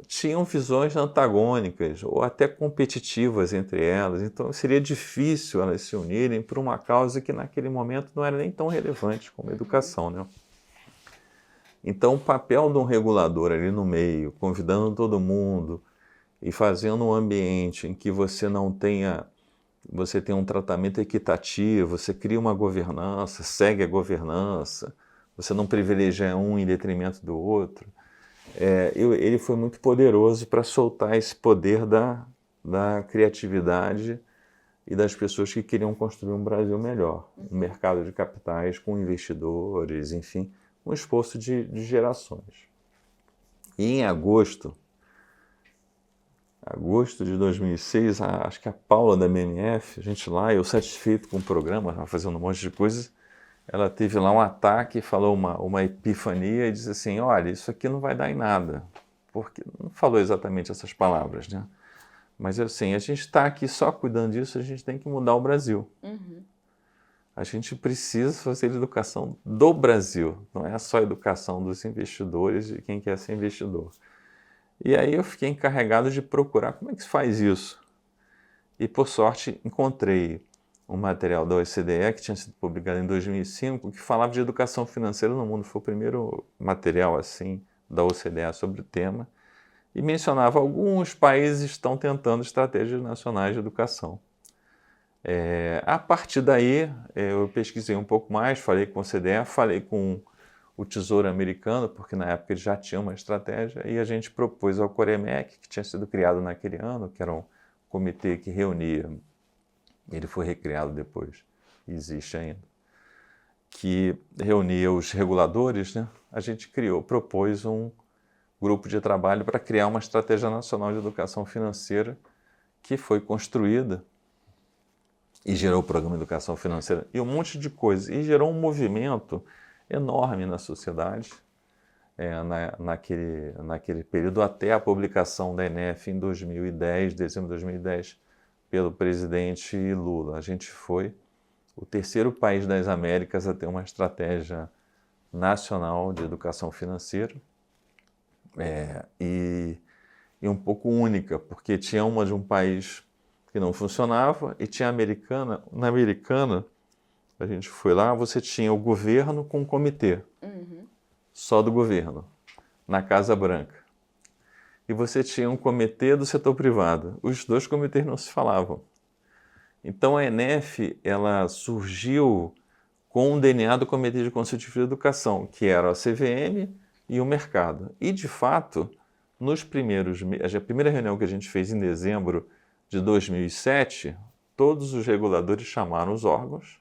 tinham visões antagônicas ou até competitivas entre elas, então seria difícil elas se unirem por uma causa que naquele momento não era nem tão relevante como a educação, né? Então o papel de um regulador ali no meio, convidando todo mundo e fazendo um ambiente em que você tem um tratamento equitativo, você cria uma governança, segue a governança, você não privilegia um em detrimento do outro. Ele foi muito poderoso para soltar esse poder da criatividade e das pessoas que queriam construir um Brasil melhor, um mercado de capitais com investidores, enfim, um esforço de gerações. E em agosto de 2006, acho que a Paula da MMF, a gente lá, eu satisfeito com o programa, fazendo um monte de coisas, ela teve lá um ataque, falou uma epifania e disse assim, olha, isso aqui não vai dar em nada. Porque não falou exatamente essas palavras, né? Mas assim, a gente está aqui só cuidando disso, a gente tem que mudar o Brasil. A gente precisa fazer a educação do Brasil, não é só a educação dos investidores, de quem quer ser investidor. E aí eu fiquei encarregado de procurar como é que se faz isso. E por sorte encontrei um material da OCDE que tinha sido publicado em 2005, que falava de educação financeira no mundo. Foi o primeiro material assim da OCDE sobre o tema, e mencionava alguns países estão tentando estratégias nacionais de educação. A partir daí, eu pesquisei um pouco mais, falei com a OCDE, falei com o Tesouro Americano, porque na época eles já tinham uma estratégia, e a gente propôs ao COREMEC, que tinha sido criado naquele ano, que era um comitê que reunia, ele foi recriado depois, existe ainda, que reunia os reguladores, né? A gente propôs um grupo de trabalho para criar uma estratégia nacional de educação financeira, que foi construída e gerou o programa de educação financeira e um monte de coisas, e gerou um movimento enorme na sociedade, naquele período, até a publicação da ENEF em 2010, dezembro de 2010, pelo presidente Lula. A gente foi o terceiro país das Américas a ter uma estratégia nacional de educação financeira, e um pouco única, porque tinha uma de um país que não funcionava e tinha a americana. Na americana, a gente foi lá, você tinha o governo com o comitê, só do governo, na Casa Branca. E você tinha um comitê do setor privado. Os 2 comitês não se falavam. Então a ENEF, ela surgiu com o DNA do Comitê de Consultivo de Educação, que era a CVM e o mercado. E, de fato, a primeira reunião que a gente fez em dezembro de 2007, todos os reguladores chamaram os órgãos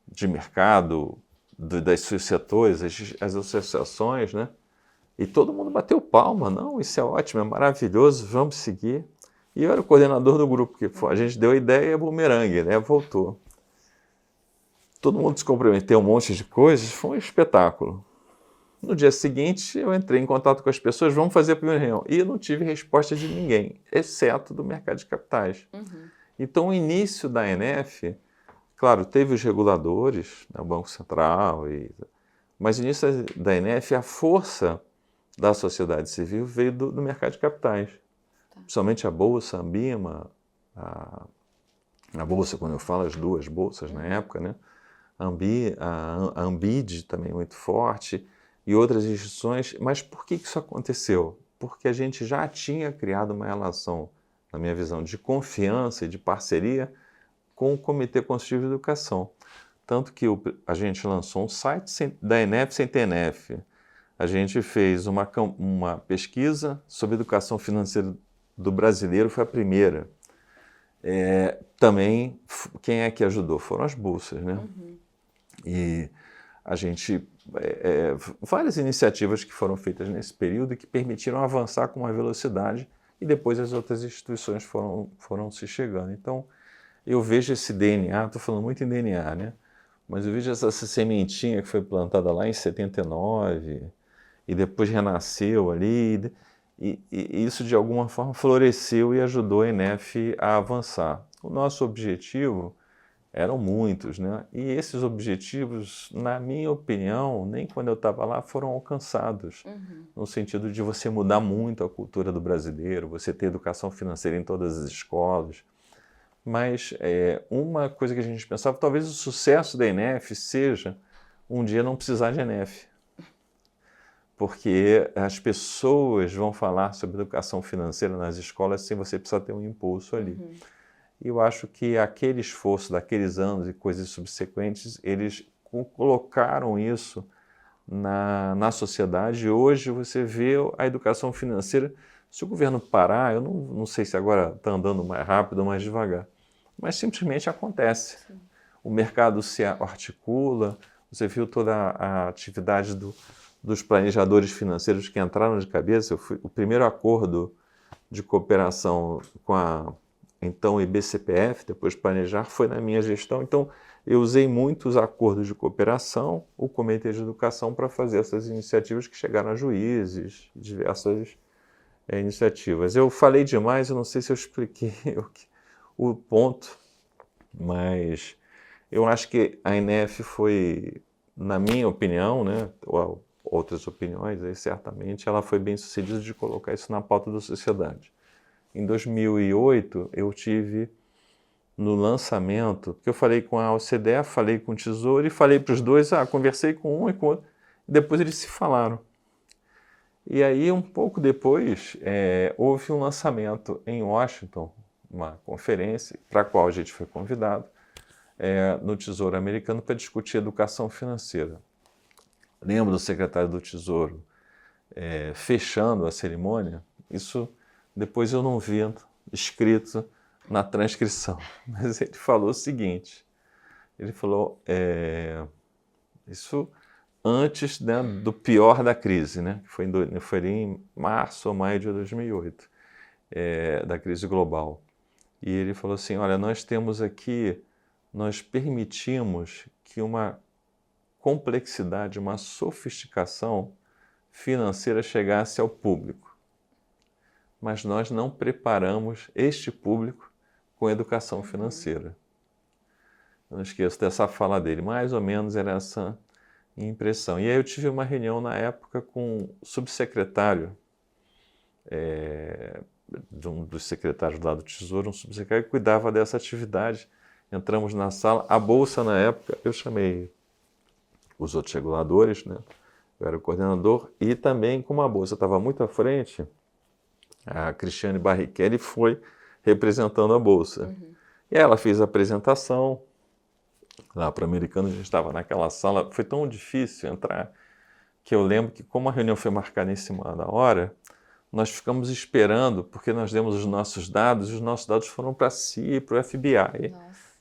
de mercado, das setores, as associações, né? E todo mundo bateu palma. Não, isso é ótimo, é maravilhoso, vamos seguir. E eu era o coordenador do grupo, que a gente deu a ideia, bumerangue, né? Voltou. Todo mundo se comprometeu um monte de coisas, foi um espetáculo. No dia seguinte, eu entrei em contato com as pessoas, vamos fazer a primeira reunião. E eu não tive resposta de ninguém, exceto do mercado de capitais. Então, o início da ENEF, claro, teve os reguladores, né, o Banco Central, mas o início da ENEF, a força da sociedade civil veio do mercado de capitais. Principalmente a Bolsa, a Ambima, a Bolsa, quando eu falo, as 2 bolsas na época, né? A Ambid também muito forte, e outras instituições. Mas por que isso aconteceu? Porque a gente já tinha criado uma relação, na minha visão, de confiança e de parceria com o Comitê Consultivo de Educação. Tanto que a gente lançou um site da ENEF sem TNF. A gente fez uma pesquisa sobre educação financeira do brasileiro, foi a primeira. Também, quem é que ajudou? Foram as bolsas, né? E a gente, várias iniciativas que foram feitas nesse período e que permitiram avançar com uma velocidade e depois as outras instituições foram se chegando. Então, eu vejo esse DNA, estou falando muito em DNA, né? Mas eu vejo essa sementinha que foi plantada lá em 79 e depois renasceu ali e isso de alguma forma floresceu e ajudou a ENEF a avançar. O nosso objetivo eram muitos, né? E esses objetivos, na minha opinião, nem quando eu estava lá foram alcançados, no sentido de você mudar muito a cultura do brasileiro, você ter educação financeira em todas as escolas. Mas uma coisa que a gente pensava, talvez o sucesso da ENEF seja um dia não precisar de ENEF. Porque as pessoas vão falar sobre educação financeira nas escolas sem você precisar ter um impulso ali. E eu acho que aquele esforço daqueles anos e coisas subsequentes, eles colocaram isso na sociedade. E hoje você vê a educação financeira, se o governo parar, eu não sei se agora está andando mais rápido ou mais devagar, mas simplesmente acontece. Sim. O mercado se articula, você viu toda a atividade dos planejadores financeiros que entraram de cabeça. O primeiro acordo de cooperação com a então IBCPF, depois Planejar, foi na minha gestão. Então, eu usei muitos acordos de cooperação, o Comitê de Educação, para fazer essas iniciativas que chegaram a juízes, diversas iniciativas. Eu falei demais, eu não sei se eu expliquei o ponto, mas eu acho que a ENEF foi, na minha opinião, né, ou outras opiniões, aí, certamente, ela foi bem sucedida de colocar isso na pauta da sociedade. Em 2008, eu tive no lançamento, porque eu falei com a OCDE, falei com o Tesouro e falei para os dois, conversei com um e com o outro, e depois eles se falaram. E aí, um pouco depois, houve um lançamento em Washington, uma conferência para a qual a gente foi convidado, no Tesouro Americano para discutir educação financeira. Lembro do secretário do Tesouro fechando a cerimônia, isso depois eu não vi escrito na transcrição, mas ele falou o seguinte, ele falou, isso antes, né, do pior da crise, né, que foi em março ou maio de 2008, da crise global. E ele falou assim, olha, nós permitimos que uma complexidade, uma sofisticação financeira chegasse ao público, mas nós não preparamos este público com educação financeira. Eu não esqueço dessa fala dele, mais ou menos era essa impressão. E aí eu tive uma reunião na época com o subsecretário, de um dos secretários lá do Tesouro, um subsecretário que cuidava dessa atividade. Entramos na sala, a Bolsa na época, eu chamei os outros reguladores, né? Eu era o coordenador, e também, como a Bolsa estava muito à frente, a Cristiane Barrichelli foi representando a Bolsa. E ela fez a apresentação lá para o americano, a gente estava naquela sala, foi tão difícil entrar, que eu lembro que como a reunião foi marcada em cima da hora, nós ficamos esperando, porque nós demos os nossos dados, e os nossos dados foram para a CIA e para o FBI,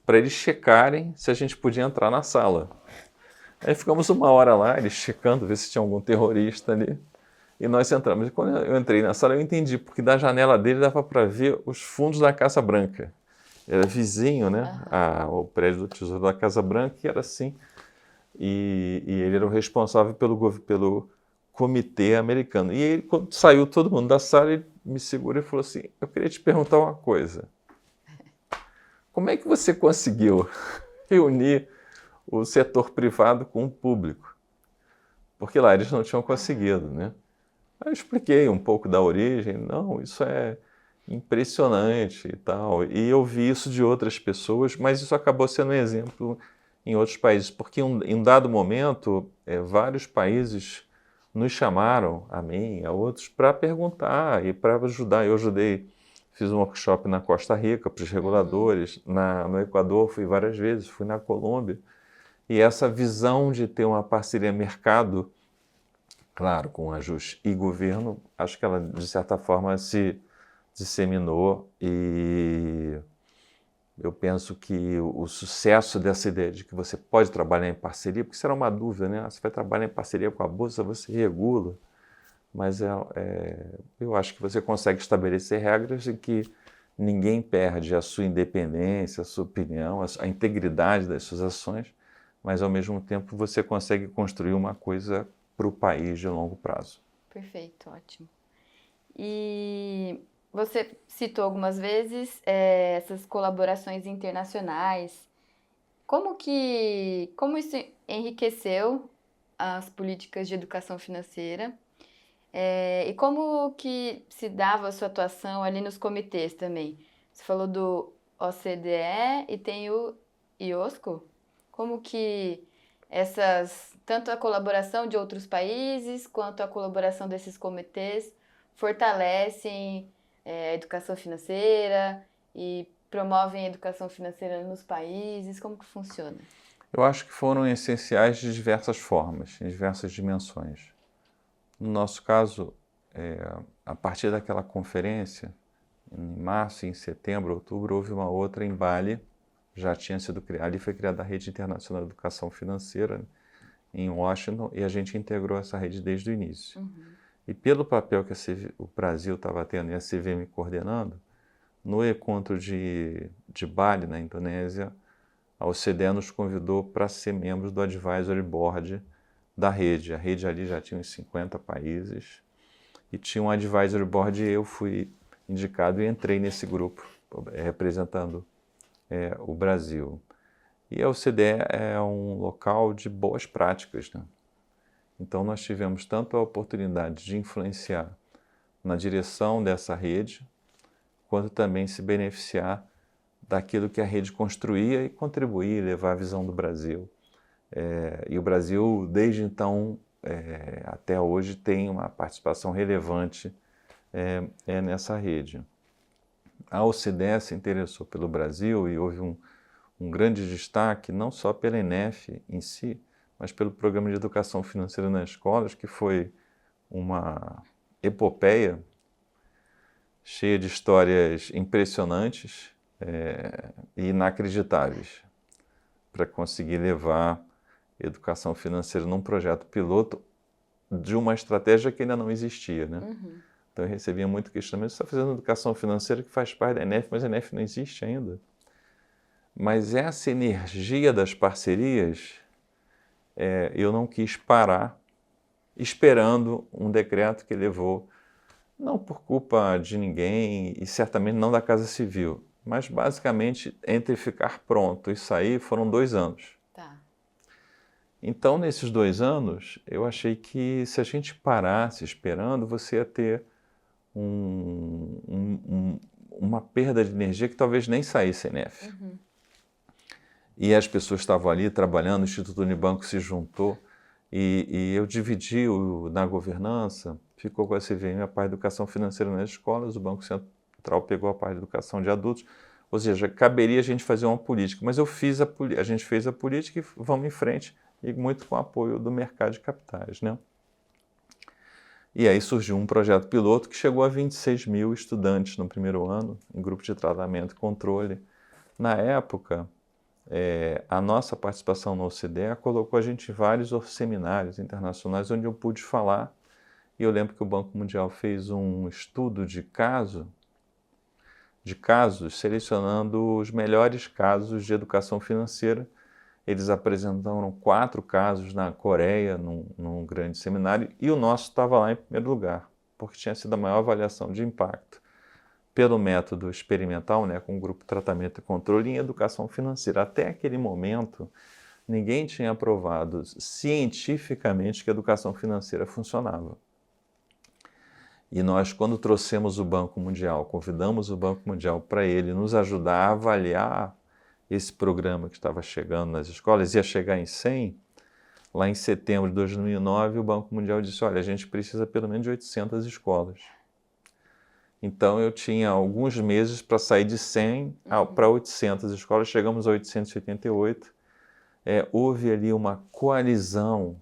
para eles checarem se a gente podia entrar na sala. Aí ficamos uma hora lá, eles checando, ver se tinha algum terrorista ali, e nós entramos. E quando eu entrei na sala, eu entendi, porque da janela dele dava para ver os fundos da Casa Branca. Era vizinho, né? O prédio do Tesouro da Casa Branca, que era assim. E ele era o responsável pelo comitê americano. E ele, quando saiu todo mundo da sala, ele me segurou e falou assim, eu queria te perguntar uma coisa. Como é que você conseguiu reunir o setor privado com o público? Porque lá eles não tinham conseguido, né? Aí eu expliquei um pouco da origem. Não, isso é impressionante e tal. E eu vi isso de outras pessoas, mas isso acabou sendo um exemplo em outros países, porque em um dado momento, vários países nos chamaram, a mim, a outros, para perguntar e para ajudar. Eu ajudei, fiz um workshop na Costa Rica para os reguladores, no Equador fui várias vezes, fui na Colômbia. E essa visão de ter uma parceria mercado, claro, com ajuste e governo, acho que ela, de certa forma, se disseminou e eu penso que o sucesso dessa ideia de que você pode trabalhar em parceria, porque isso era uma dúvida, né? Você vai trabalhar em parceria com a Bolsa, você regula, mas eu acho que você consegue estabelecer regras em que ninguém perde a sua independência, a sua opinião, a integridade das suas ações, mas ao mesmo tempo você consegue construir uma coisa para o país de longo prazo. Perfeito, ótimo. E você citou algumas vezes essas colaborações internacionais. Como isso enriqueceu as políticas de educação financeira? E como que se dava a sua atuação ali nos comitês também? Você falou do OCDE e tem o IOSCO. Como que tanto a colaboração de outros países quanto a colaboração desses comitês fortalecem a educação financeira e promovem a educação financeira nos países? Como que funciona? Eu acho que foram essenciais de diversas formas, em diversas dimensões. No nosso caso, a partir daquela conferência, em março, em setembro, outubro, houve uma outra em Bali, já tinha sido criada, ali foi criada a Rede Internacional de Educação Financeira, em Washington, e a gente integrou essa rede desde o início. E pelo papel que o Brasil estava tendo e a CVM coordenando, no encontro de Bali, na Indonésia, a OCDE nos convidou para ser membros do Advisory Board da rede. A rede ali já tinha uns 50 países e tinha um Advisory Board e eu fui indicado e entrei nesse grupo, representando o Brasil. E a OCDE é um local de boas práticas, né? Então nós tivemos tanto a oportunidade de influenciar na direção dessa rede, quanto também se beneficiar daquilo que a rede construía e contribuir, levar a visão do Brasil. E o Brasil, desde então até hoje, tem uma participação relevante nessa rede. A OCDE se interessou pelo Brasil e houve um grande destaque, não só pela ENEF em si, mas pelo Programa de Educação Financeira nas Escolas, que foi uma epopeia cheia de histórias impressionantes e inacreditáveis para conseguir levar educação financeira num projeto piloto de uma estratégia que ainda não existia, né? Então eu recebia muito questionamento, você está fazendo educação financeira que faz parte da ENEF, mas a ENEF não existe ainda. Mas essa energia das parcerias, eu não quis parar esperando um decreto que levou, não por culpa de ninguém e certamente não da Casa Civil, mas basicamente entre ficar pronto e sair foram 2 anos. Tá. Então, nesses 2 anos, eu achei que se a gente parasse esperando, você ia ter uma perda de energia que talvez nem saísse ENEF. E as pessoas estavam ali trabalhando, o Instituto Unibanco se juntou e eu dividi na governança, ficou com a CVM a parte de educação financeira nas escolas, o Banco Central pegou a parte de educação de adultos, ou seja, caberia a gente fazer uma política, mas a gente fez a política e vamos em frente, e muito com o apoio do mercado de capitais, né? E aí surgiu um projeto piloto que chegou a 26 mil estudantes no primeiro ano, em grupo de tratamento e controle. Na época, a nossa participação no OCDE colocou a gente em vários seminários internacionais onde eu pude falar. E eu lembro que o Banco Mundial fez um estudo de casos, selecionando os melhores casos de educação financeira. Eles apresentaram 4 casos na Coreia, num grande seminário, e o nosso estava lá em primeiro lugar, porque tinha sido a maior avaliação de impacto pelo método experimental, né, com o grupo de tratamento e controle em educação financeira. Até aquele momento, ninguém tinha provado cientificamente que a educação financeira funcionava. E nós, quando trouxemos o Banco Mundial, convidamos o Banco Mundial para ele nos ajudar a avaliar esse programa que estava chegando nas escolas, ia chegar em 100, lá em setembro de 2009, o Banco Mundial disse, olha, a gente precisa pelo menos de 800 escolas. Então eu tinha alguns meses para sair de 100 para 800 escolas, chegamos a 888. houve ali uma coalizão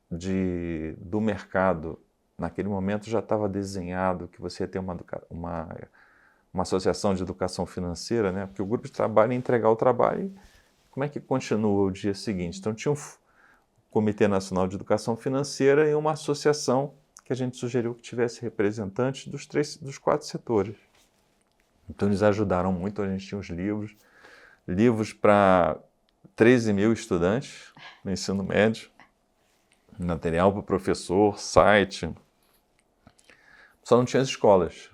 do mercado. Naquele momento já estava desenhado que você ia ter uma associação de educação financeira, né? Porque o grupo de trabalho ia entregar o trabalho. Como é que continua o dia seguinte? Então tinha um Comitê Nacional de Educação Financeira e uma associação que a gente sugeriu que tivesse representantes dos 4 setores. Então eles ajudaram muito, a gente tinha os livros para 13 mil estudantes no ensino médio, material para o professor, site. Só não tinha as escolas.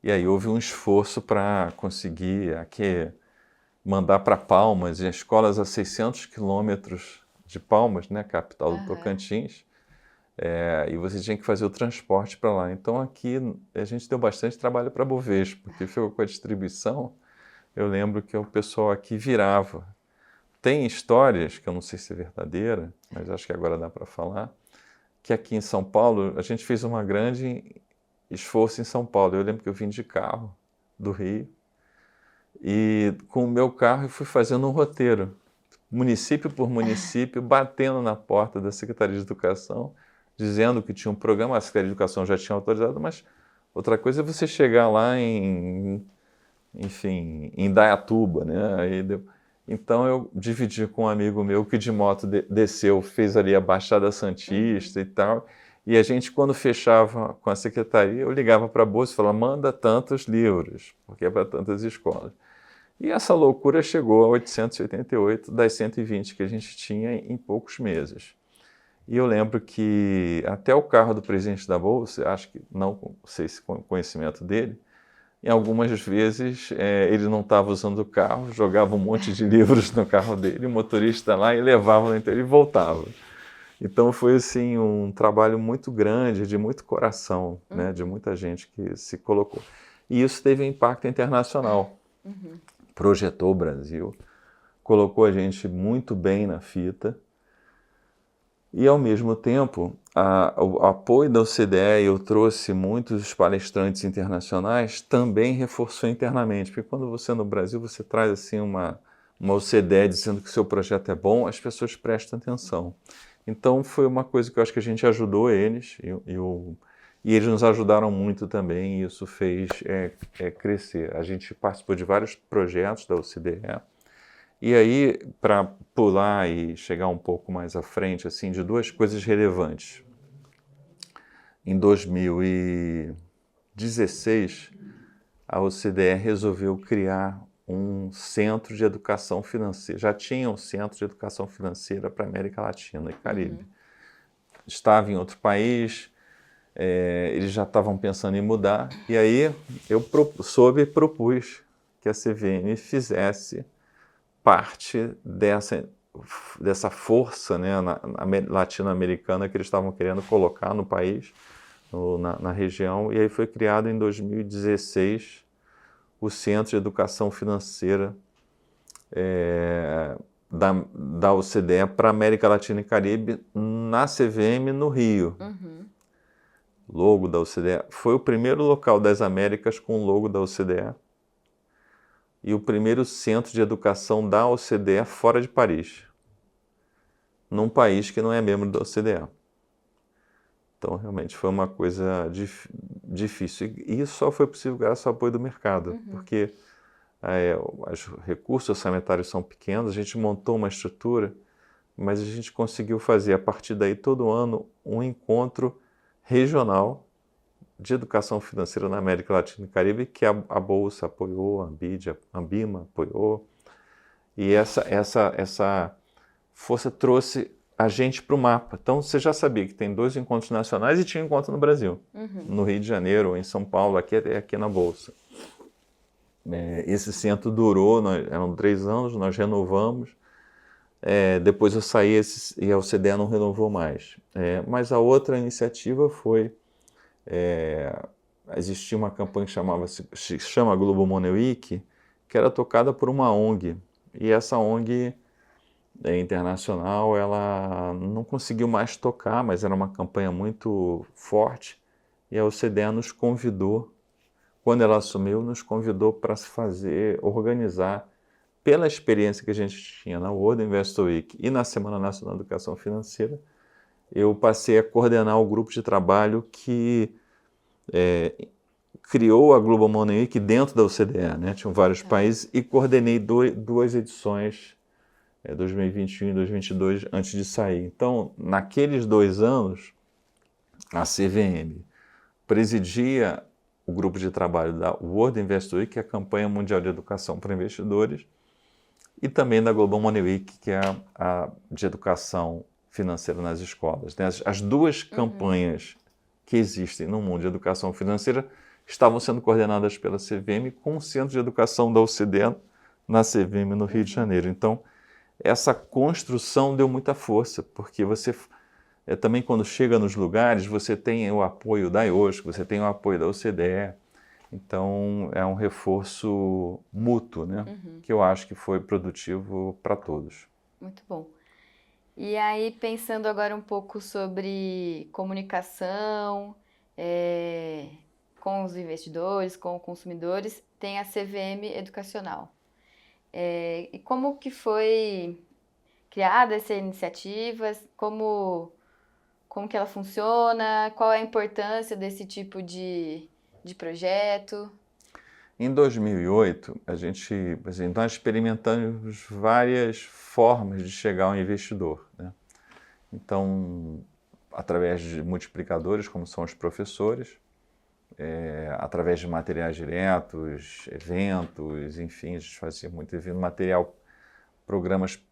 E aí houve um esforço para conseguir mandar para Palmas, e escolas a 600 quilômetros de Palmas, né, capital do Tocantins, e você tinha que fazer o transporte para lá. Então aqui a gente deu bastante trabalho para a Bovespa, porque ficou com a distribuição. Eu lembro que o pessoal aqui virava. Tem histórias, que eu não sei se é verdadeira, mas acho que agora dá para falar, que aqui em São Paulo a gente fez uma grande esforço em São Paulo. Eu lembro que eu vim de carro do Rio e com o meu carro eu fui fazendo um roteiro, município por município, batendo na porta da Secretaria de Educação, dizendo que tinha um programa. A Secretaria de Educação já tinha autorizado, mas outra coisa é você chegar lá em Indaiatuba, né? Então eu dividi com um amigo meu que de moto desceu, fez ali a Baixada Santista e tal. E a gente, quando fechava com a secretaria, eu ligava para a bolsa e falava: manda tantos livros, porque é para tantas escolas. E essa loucura chegou a 888 das 120 que a gente tinha em poucos meses. E eu lembro que até o carro do presidente da bolsa, acho que não sei se com conhecimento dele, em algumas vezes ele não estava usando o carro, jogava um monte de livros no carro dele, o motorista lá e levava no interior e voltava. Então foi assim um trabalho muito grande, de muito coração, né, de muita gente que se colocou. E isso teve um impacto internacional. Projetou o Brasil, colocou a gente muito bem na fita. E, ao mesmo tempo, o apoio da OCDE, eu trouxe muitos palestrantes internacionais, também reforçou internamente. Porque quando você no Brasil, você traz assim uma OCDE dizendo que o seu projeto é bom, as pessoas prestam atenção. Então foi uma coisa que eu acho que a gente ajudou eles, e eles nos ajudaram muito também, e isso fez crescer. A gente participou de vários projetos da OCDE. E aí, para pular e chegar um pouco mais à frente, assim, de 2 coisas relevantes. Em 2016, a OCDE resolveu criar um centro de educação financeira. Já tinha um centro de educação financeira para a América Latina e Caribe. Estava em outro país, eles já estavam pensando em mudar, e aí eu propus que a CVM fizesse parte dessa força, né, latino-americana que eles estavam querendo colocar no país, na região. E aí foi criado em 2016 o Centro de Educação Financeira da OCDE para América Latina e Caribe, na CVM, no Rio. Logo da OCDE. Foi o primeiro local das Américas com o logo da OCDE. E o primeiro centro de educação da OCDE fora de Paris, num país que não é membro da OCDE. Então, realmente, foi uma coisa difícil. E isso só foi possível graças ao apoio do mercado, porque os recursos orçamentários são pequenos, a gente montou uma estrutura, mas a gente conseguiu fazer, a partir daí, todo ano, um encontro regional de educação financeira na América Latina e Caribe, que a Bolsa apoiou, a Ambima apoiou. E essa força trouxe a gente para o mapa. Então, você já sabia que tem 2 encontros nacionais e tinha um encontro no Brasil. No Rio de Janeiro, em São Paulo, aqui na Bolsa. Esse centro durou, eram 3 anos, nós renovamos. Depois eu saí e a OCDE não renovou mais. Mas a outra iniciativa foi... existia uma campanha que se chama Globo Money Week, que era tocada por uma ONG. E essa ONG internacional, ela não conseguiu mais tocar, mas era uma campanha muito forte. E a OCDE nos convidou, quando ela assumiu, nos convidou para organizar pela experiência que a gente tinha na World Investor Week e na Semana Nacional de Educação Financeira, eu passei a coordenar o grupo de trabalho que criou a Global Money Week dentro da OCDE, né? Tinham vários países e coordenei duas edições, 2021 e 2022, antes de sair. Então, naqueles 2 anos, a CVM presidia o grupo de trabalho da World Investor Week, que é a campanha mundial de educação para investidores, e também da Global Money Week, que é a de educação financeira nas escolas, né? As duas campanhas que existem no mundo de educação financeira estavam sendo coordenadas pela CVM com o Centro de Educação da OCDE na CVM no Rio de Janeiro. Então, essa construção deu muita força, porque você também quando chega nos lugares, você tem o apoio da IOSC, você tem o apoio da OCDE, então é um reforço mútuo, né? Que eu acho que foi produtivo para todos. Muito bom. E aí, pensando agora um pouco sobre comunicação, com os investidores, com os consumidores, tem a CVM Educacional. E como que foi criada essa iniciativa? Como que ela funciona? Qual é a importância desse tipo de projeto? Em 2008, nós experimentamos várias formas de chegar ao investidor, né? Então, através de multiplicadores, como são os professores, através de materiais diretos, eventos, enfim, a gente fazia muito evento, material, programas.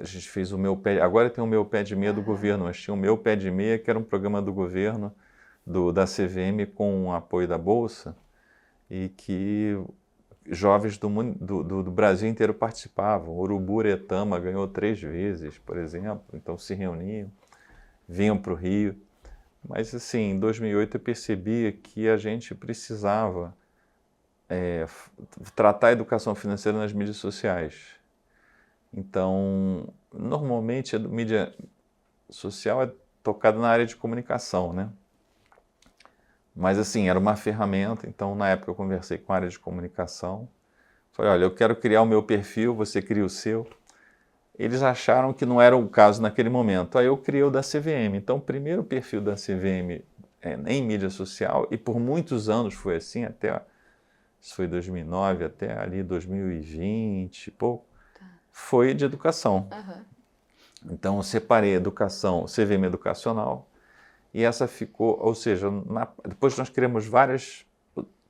A gente fez o Meu Pé, agora tem o Meu Pé de Meia do governo, mas tinha o Meu Pé de Meia, que era um programa do governo, da CVM, com o apoio da Bolsa, e que jovens do Brasil inteiro participavam. Uruburetama ganhou 3 vezes, por exemplo, então se reuniam, vinham para o Rio. Mas assim, em 2008 eu percebi que a gente precisava tratar a educação financeira nas mídias sociais. Então, normalmente a mídia social é tocada na área de comunicação, né? Mas assim, era uma ferramenta, então na época eu conversei com a área de comunicação, falei, olha, eu quero criar o meu perfil, você cria o seu. Eles acharam que não era o caso naquele momento, aí eu criei o da CVM. Então o primeiro perfil da CVM em mídia social, e por muitos anos foi assim, isso foi 2009 até ali 2020, pouco, foi de educação. Então eu separei educação, CVM educacional, e essa ficou, ou seja, depois nós criamos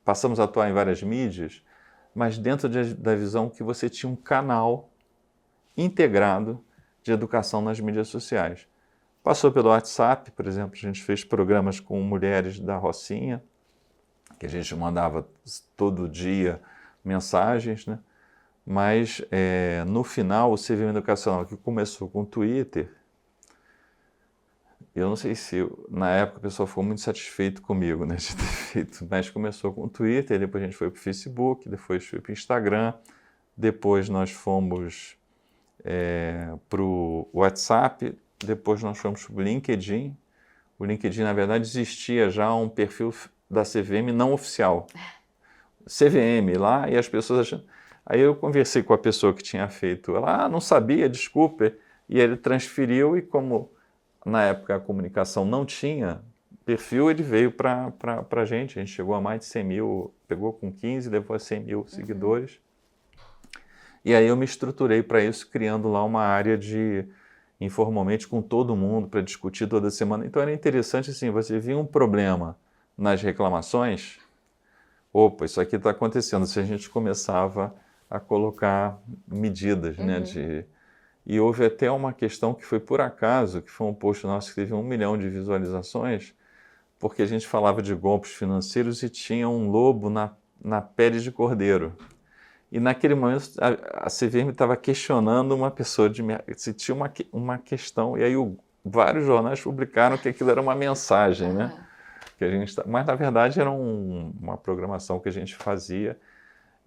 passamos a atuar em várias mídias, mas dentro da visão que você tinha um canal integrado de educação nas mídias sociais. Passou pelo WhatsApp, por exemplo, a gente fez programas com mulheres da Rocinha, que a gente mandava todo dia mensagens, né? Mas no final o CVM educacional, que começou com o Twitter, eu não sei se na época o pessoal ficou muito satisfeito comigo, né, de ter feito, mas começou com o Twitter, depois a gente foi para o Facebook, depois foi para o Instagram, depois nós fomos para o WhatsApp, depois nós fomos para o LinkedIn. O LinkedIn, na verdade, existia já um perfil da CVM não oficial. CVM lá, e as pessoas achando... Aí eu conversei com a pessoa que tinha feito, ela, não sabia, desculpe, e ele transferiu, e como na época a comunicação não tinha perfil, ele veio para a gente chegou a mais de 100 mil, pegou com 15, levou a 100 mil seguidores. E aí eu me estruturei para isso, criando lá uma área informalmente com todo mundo, para discutir toda semana. Então era interessante assim, você via um problema nas reclamações, opa, isso aqui está acontecendo, se a gente começava a colocar medidas, né, E houve até uma questão que foi por acaso, que foi um post nosso que teve 1 milhão de visualizações, porque a gente falava de golpes financeiros e tinha um lobo na pele de cordeiro. E naquele momento a CVM estava questionando uma pessoa se tinha uma questão, e aí vários jornais publicaram que aquilo era uma mensagem, né? Mas na verdade era uma programação que a gente fazia.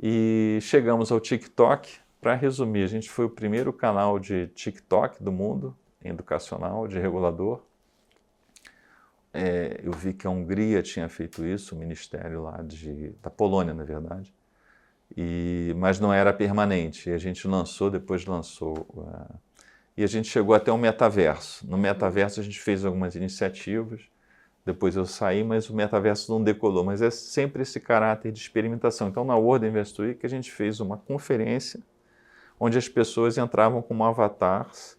E chegamos ao TikTok. Para resumir, a gente foi o primeiro canal de TikTok do mundo, educacional, de regulador. Eu vi que a Hungria tinha feito isso, o ministério lá da Polônia, na verdade. mas não era permanente. E a gente depois lançou. E a gente chegou até o metaverso. No metaverso a gente fez algumas iniciativas, depois eu saí, mas o metaverso não decolou. Mas é sempre esse caráter de experimentação. Então, na World Invest Week, a gente fez uma conferência onde as pessoas entravam como avatares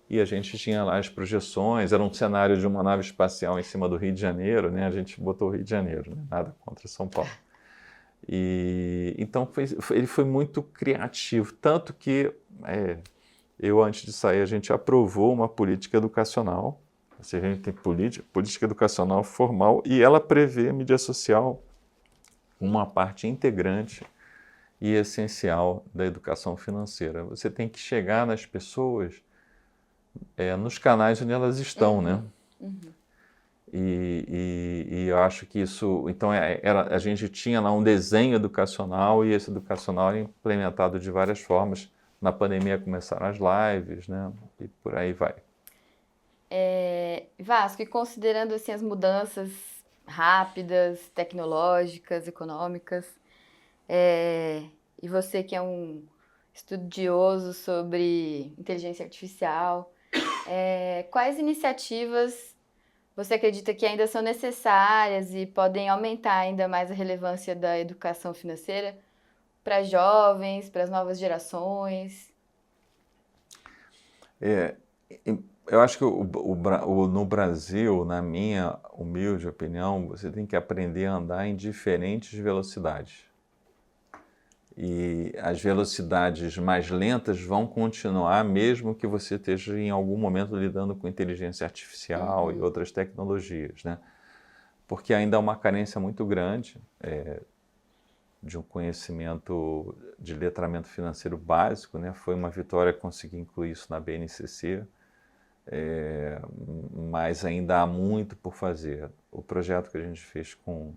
e a gente tinha lá as projeções. Era um cenário de uma nave espacial em cima do Rio de Janeiro, né? A gente botou o Rio de Janeiro, né? Nada contra São Paulo. Então, ele foi muito criativo, tanto que antes de sair, a gente aprovou uma política educacional, ou seja, a gente tem política educacional formal e ela prevê a mídia social uma parte integrante e essencial da educação financeira. Você tem que chegar nas pessoas nos canais onde elas estão, né? E eu acho que isso... Então, a gente tinha lá um desenho educacional e esse educacional era implementado de várias formas. Na pandemia começaram as lives, né? E por aí vai. Vasco, e considerando assim, as mudanças rápidas, tecnológicas, econômicas, e você que é um estudioso sobre inteligência artificial, quais iniciativas você acredita que ainda são necessárias e podem aumentar ainda mais a relevância da educação financeira para jovens, para as novas gerações? Eu acho que no Brasil, na minha humilde opinião, você tem que aprender a andar em diferentes velocidades. E as velocidades mais lentas vão continuar, mesmo que você esteja em algum momento lidando com inteligência artificial e outras tecnologias, né? Porque ainda há uma carência muito grande de um conhecimento de letramento financeiro básico, né? Foi uma vitória conseguir incluir isso na BNCC, mas ainda há muito por fazer. O projeto que a gente fez com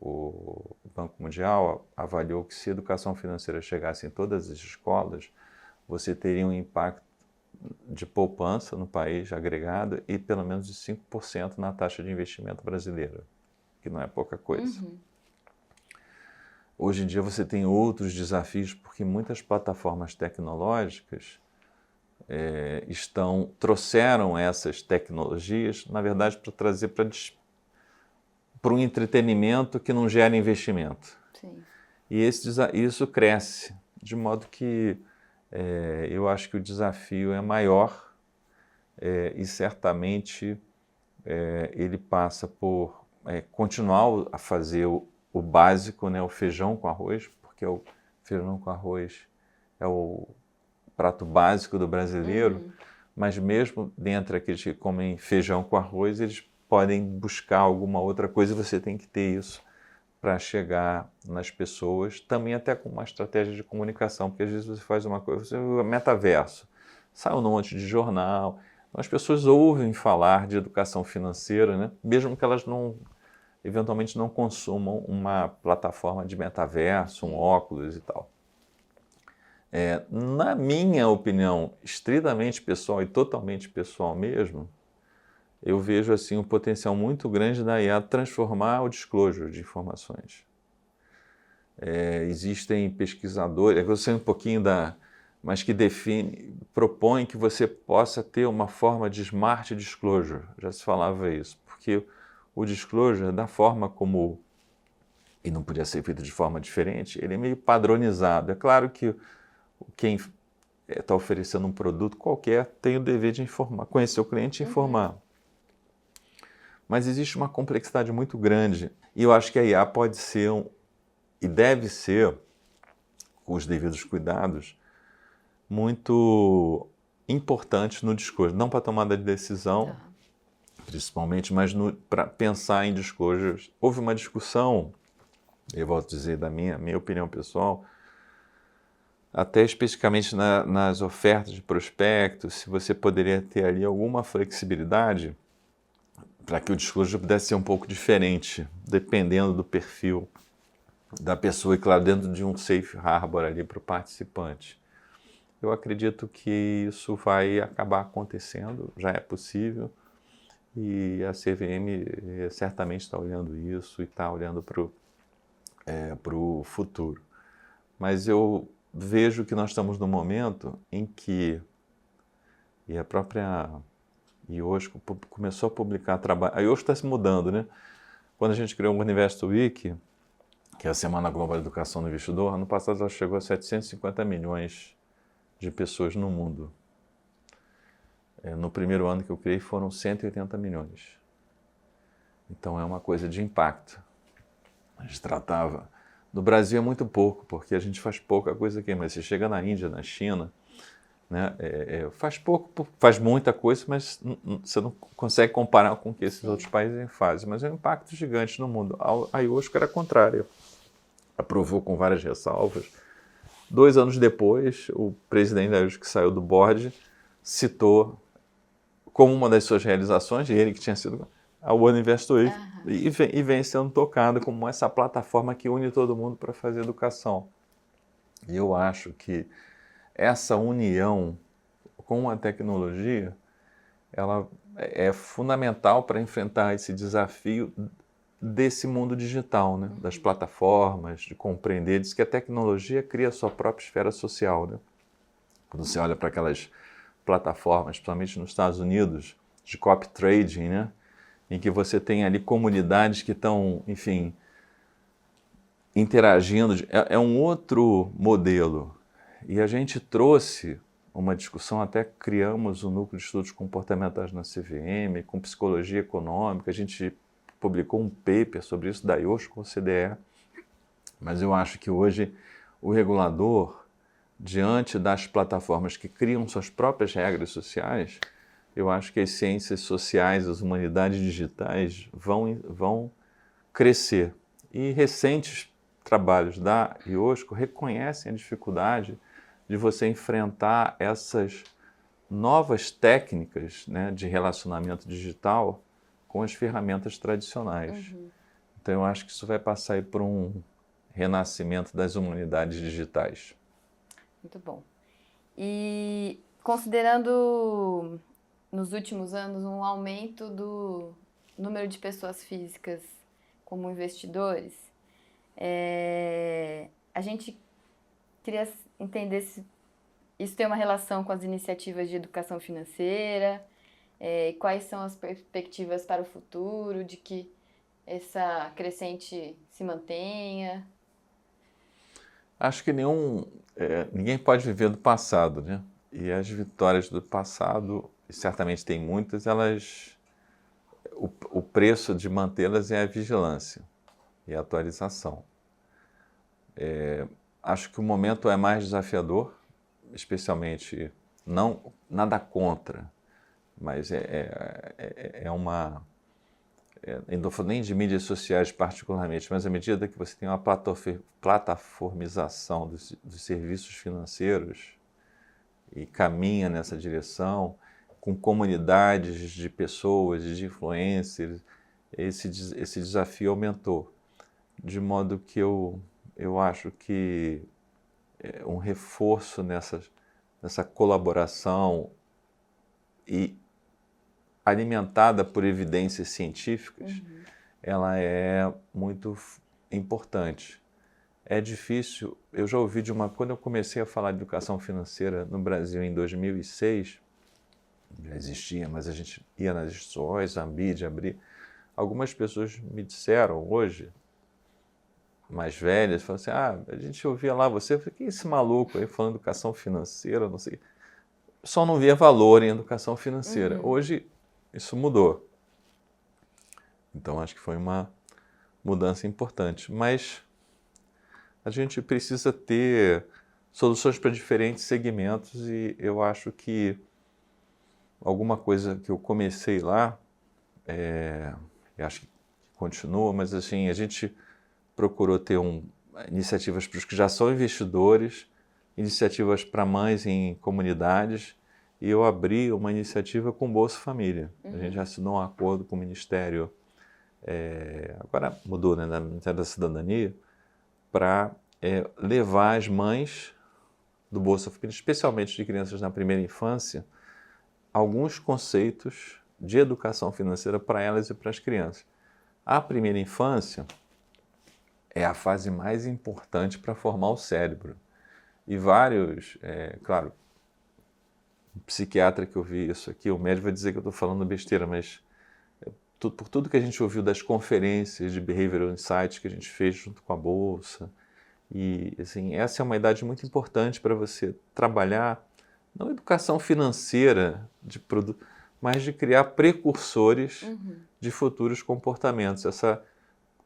o Banco Mundial avaliou que se a educação financeira chegasse em todas as escolas, você teria um impacto de poupança no país agregado e pelo menos de 5% na taxa de investimento brasileira, que não é pouca coisa. Hoje em dia você tem outros desafios, porque muitas plataformas tecnológicas trouxeram essas tecnologias, na verdade, para trazer para um entretenimento que não gera investimento. Sim. E isso cresce, de modo que eu acho que o desafio é maior e certamente ele passa por continuar a fazer o básico, né, o feijão com arroz, porque o feijão com arroz é o prato básico do brasileiro, mas mesmo dentre aqueles que comem feijão com arroz, eles podem buscar alguma outra coisa e você tem que ter isso para chegar nas pessoas, também até com uma estratégia de comunicação, porque às vezes você faz uma coisa, metaverso, saiu num monte de jornal, as pessoas ouvem falar de educação financeira, né? Mesmo que elas eventualmente não consumam uma plataforma de metaverso, um óculos e tal. Na minha opinião, estritamente pessoal e totalmente pessoal mesmo, eu vejo assim um potencial muito grande da IA transformar o disclosure de informações. Existem pesquisadores, eu sei um pouquinho mas que propõem que você possa ter uma forma de smart disclosure, já se falava isso, porque o disclosure, da forma como, e não podia ser feito de forma diferente, ele é meio padronizado. É claro que quem está oferecendo um produto qualquer tem o dever de informar, conhecer o cliente e informar. Mas existe uma complexidade muito grande e eu acho que a IA pode ser e deve ser, com os devidos cuidados, muito importante no discurso, não para tomada de decisão, principalmente, mas para pensar em discursos. Houve uma discussão, eu volto a dizer da minha opinião pessoal, até especificamente nas ofertas de prospectos, se você poderia ter ali alguma flexibilidade para que o discurso pudesse ser um pouco diferente, dependendo do perfil da pessoa e, claro, dentro de um safe harbor ali para o participante. Eu acredito que isso vai acabar acontecendo, já é possível, e a CVM certamente está olhando isso e está olhando para o futuro. mas eu vejo que nós estamos num momento em que, e a própria IOSCO começou a publicar trabalho, a IOSCO está se mudando, né? Quando a gente criou o Universo Week, que é a Semana Global de Educação do Investidor, ano passado ela chegou a 750 milhões de pessoas no mundo. No primeiro ano que eu criei foram 180 milhões. Então é uma coisa de impacto. A gente tratava... No Brasil é muito pouco, porque a gente faz pouca coisa aqui, mas você chega na Índia, na China, né, faz pouco, faz muita coisa, mas você não consegue comparar com o que esses outros países fazem. Mas é um impacto gigante no mundo. A IOSCO era contrária. Aprovou com várias ressalvas. 2 anos depois, o presidente da IOSCO, que saiu do board, citou como uma das suas realizações, e ele que tinha sido a One Invest Week, e vem sendo tocada como essa plataforma que une todo mundo para fazer educação. E eu acho que essa união com a tecnologia, ela é fundamental para enfrentar esse desafio desse mundo digital, né? Das plataformas, de compreender, diz que a tecnologia cria a sua própria esfera social, né? Quando você olha para aquelas plataformas, principalmente nos Estados Unidos, de copy trading, né? Em que você tem ali comunidades que estão, enfim, interagindo. É um outro modelo. E a gente trouxe uma discussão, até criamos um núcleo de estudos comportamentais na CVM, com psicologia econômica, a gente publicou um paper sobre isso da IOSCO com o CDE, mas eu acho que hoje o regulador, diante das plataformas que criam suas próprias regras sociais, eu acho que as ciências sociais, as humanidades digitais vão crescer. E recentes trabalhos da IOSCO reconhecem a dificuldade de você enfrentar essas novas técnicas, né, de relacionamento digital com as ferramentas tradicionais. Então eu acho que isso vai passar aí por um renascimento das humanidades digitais. Muito bom. E considerando nos últimos anos um aumento do número de pessoas físicas como investidores, a gente queria entender se isso tem uma relação com as iniciativas de educação financeira, quais são as perspectivas para o futuro, de que essa crescente se mantenha. Acho que ninguém pode viver do passado, né? E as vitórias do passado, e certamente tem muitas, o preço de mantê-las é a vigilância e a atualização. Acho que o momento é mais desafiador, especialmente, nada contra, mas não estou falando nem de mídias sociais particularmente, mas à medida que você tem uma plataformização dos serviços financeiros e caminha nessa direção, com comunidades de pessoas, de influencers, esse desafio aumentou. De modo que eu acho que um reforço nessa colaboração e alimentada por evidências científicas, ela é muito importante. É difícil, eu já ouvi quando eu comecei a falar de educação financeira no Brasil em 2006, já existia, mas a gente ia nas instituições, a mídia, algumas pessoas me disseram hoje, mais velhas, falaram assim, a gente ouvia lá você, eu falei, quem é esse maluco aí falando de educação financeira, não sei. Só não via valor em educação financeira. Hoje, isso mudou. Então, acho que foi uma mudança importante. Mas a gente precisa ter soluções para diferentes segmentos e eu acho que alguma coisa que eu comecei lá, eu acho que continua, mas assim, a gente procurou ter iniciativas para os que já são investidores, iniciativas para mães em comunidades, e eu abri uma iniciativa com Bolsa Família. A gente já assinou um acordo com o Ministério, agora mudou, né, no Ministério da Cidadania, para levar as mães do Bolsa Família, especialmente de crianças na primeira infância, alguns conceitos de educação financeira para elas e para as crianças. A primeira infância, é a fase mais importante para formar o cérebro. E vários, claro, um psiquiatra que eu vi isso aqui, o médico vai dizer que eu estou falando besteira, mas por tudo que a gente ouviu das conferências de Behavioral Insights que a gente fez junto com a Bolsa, e assim, essa é uma idade muito importante para você trabalhar, não educação financeira, mas de criar precursores de futuros comportamentos. Essa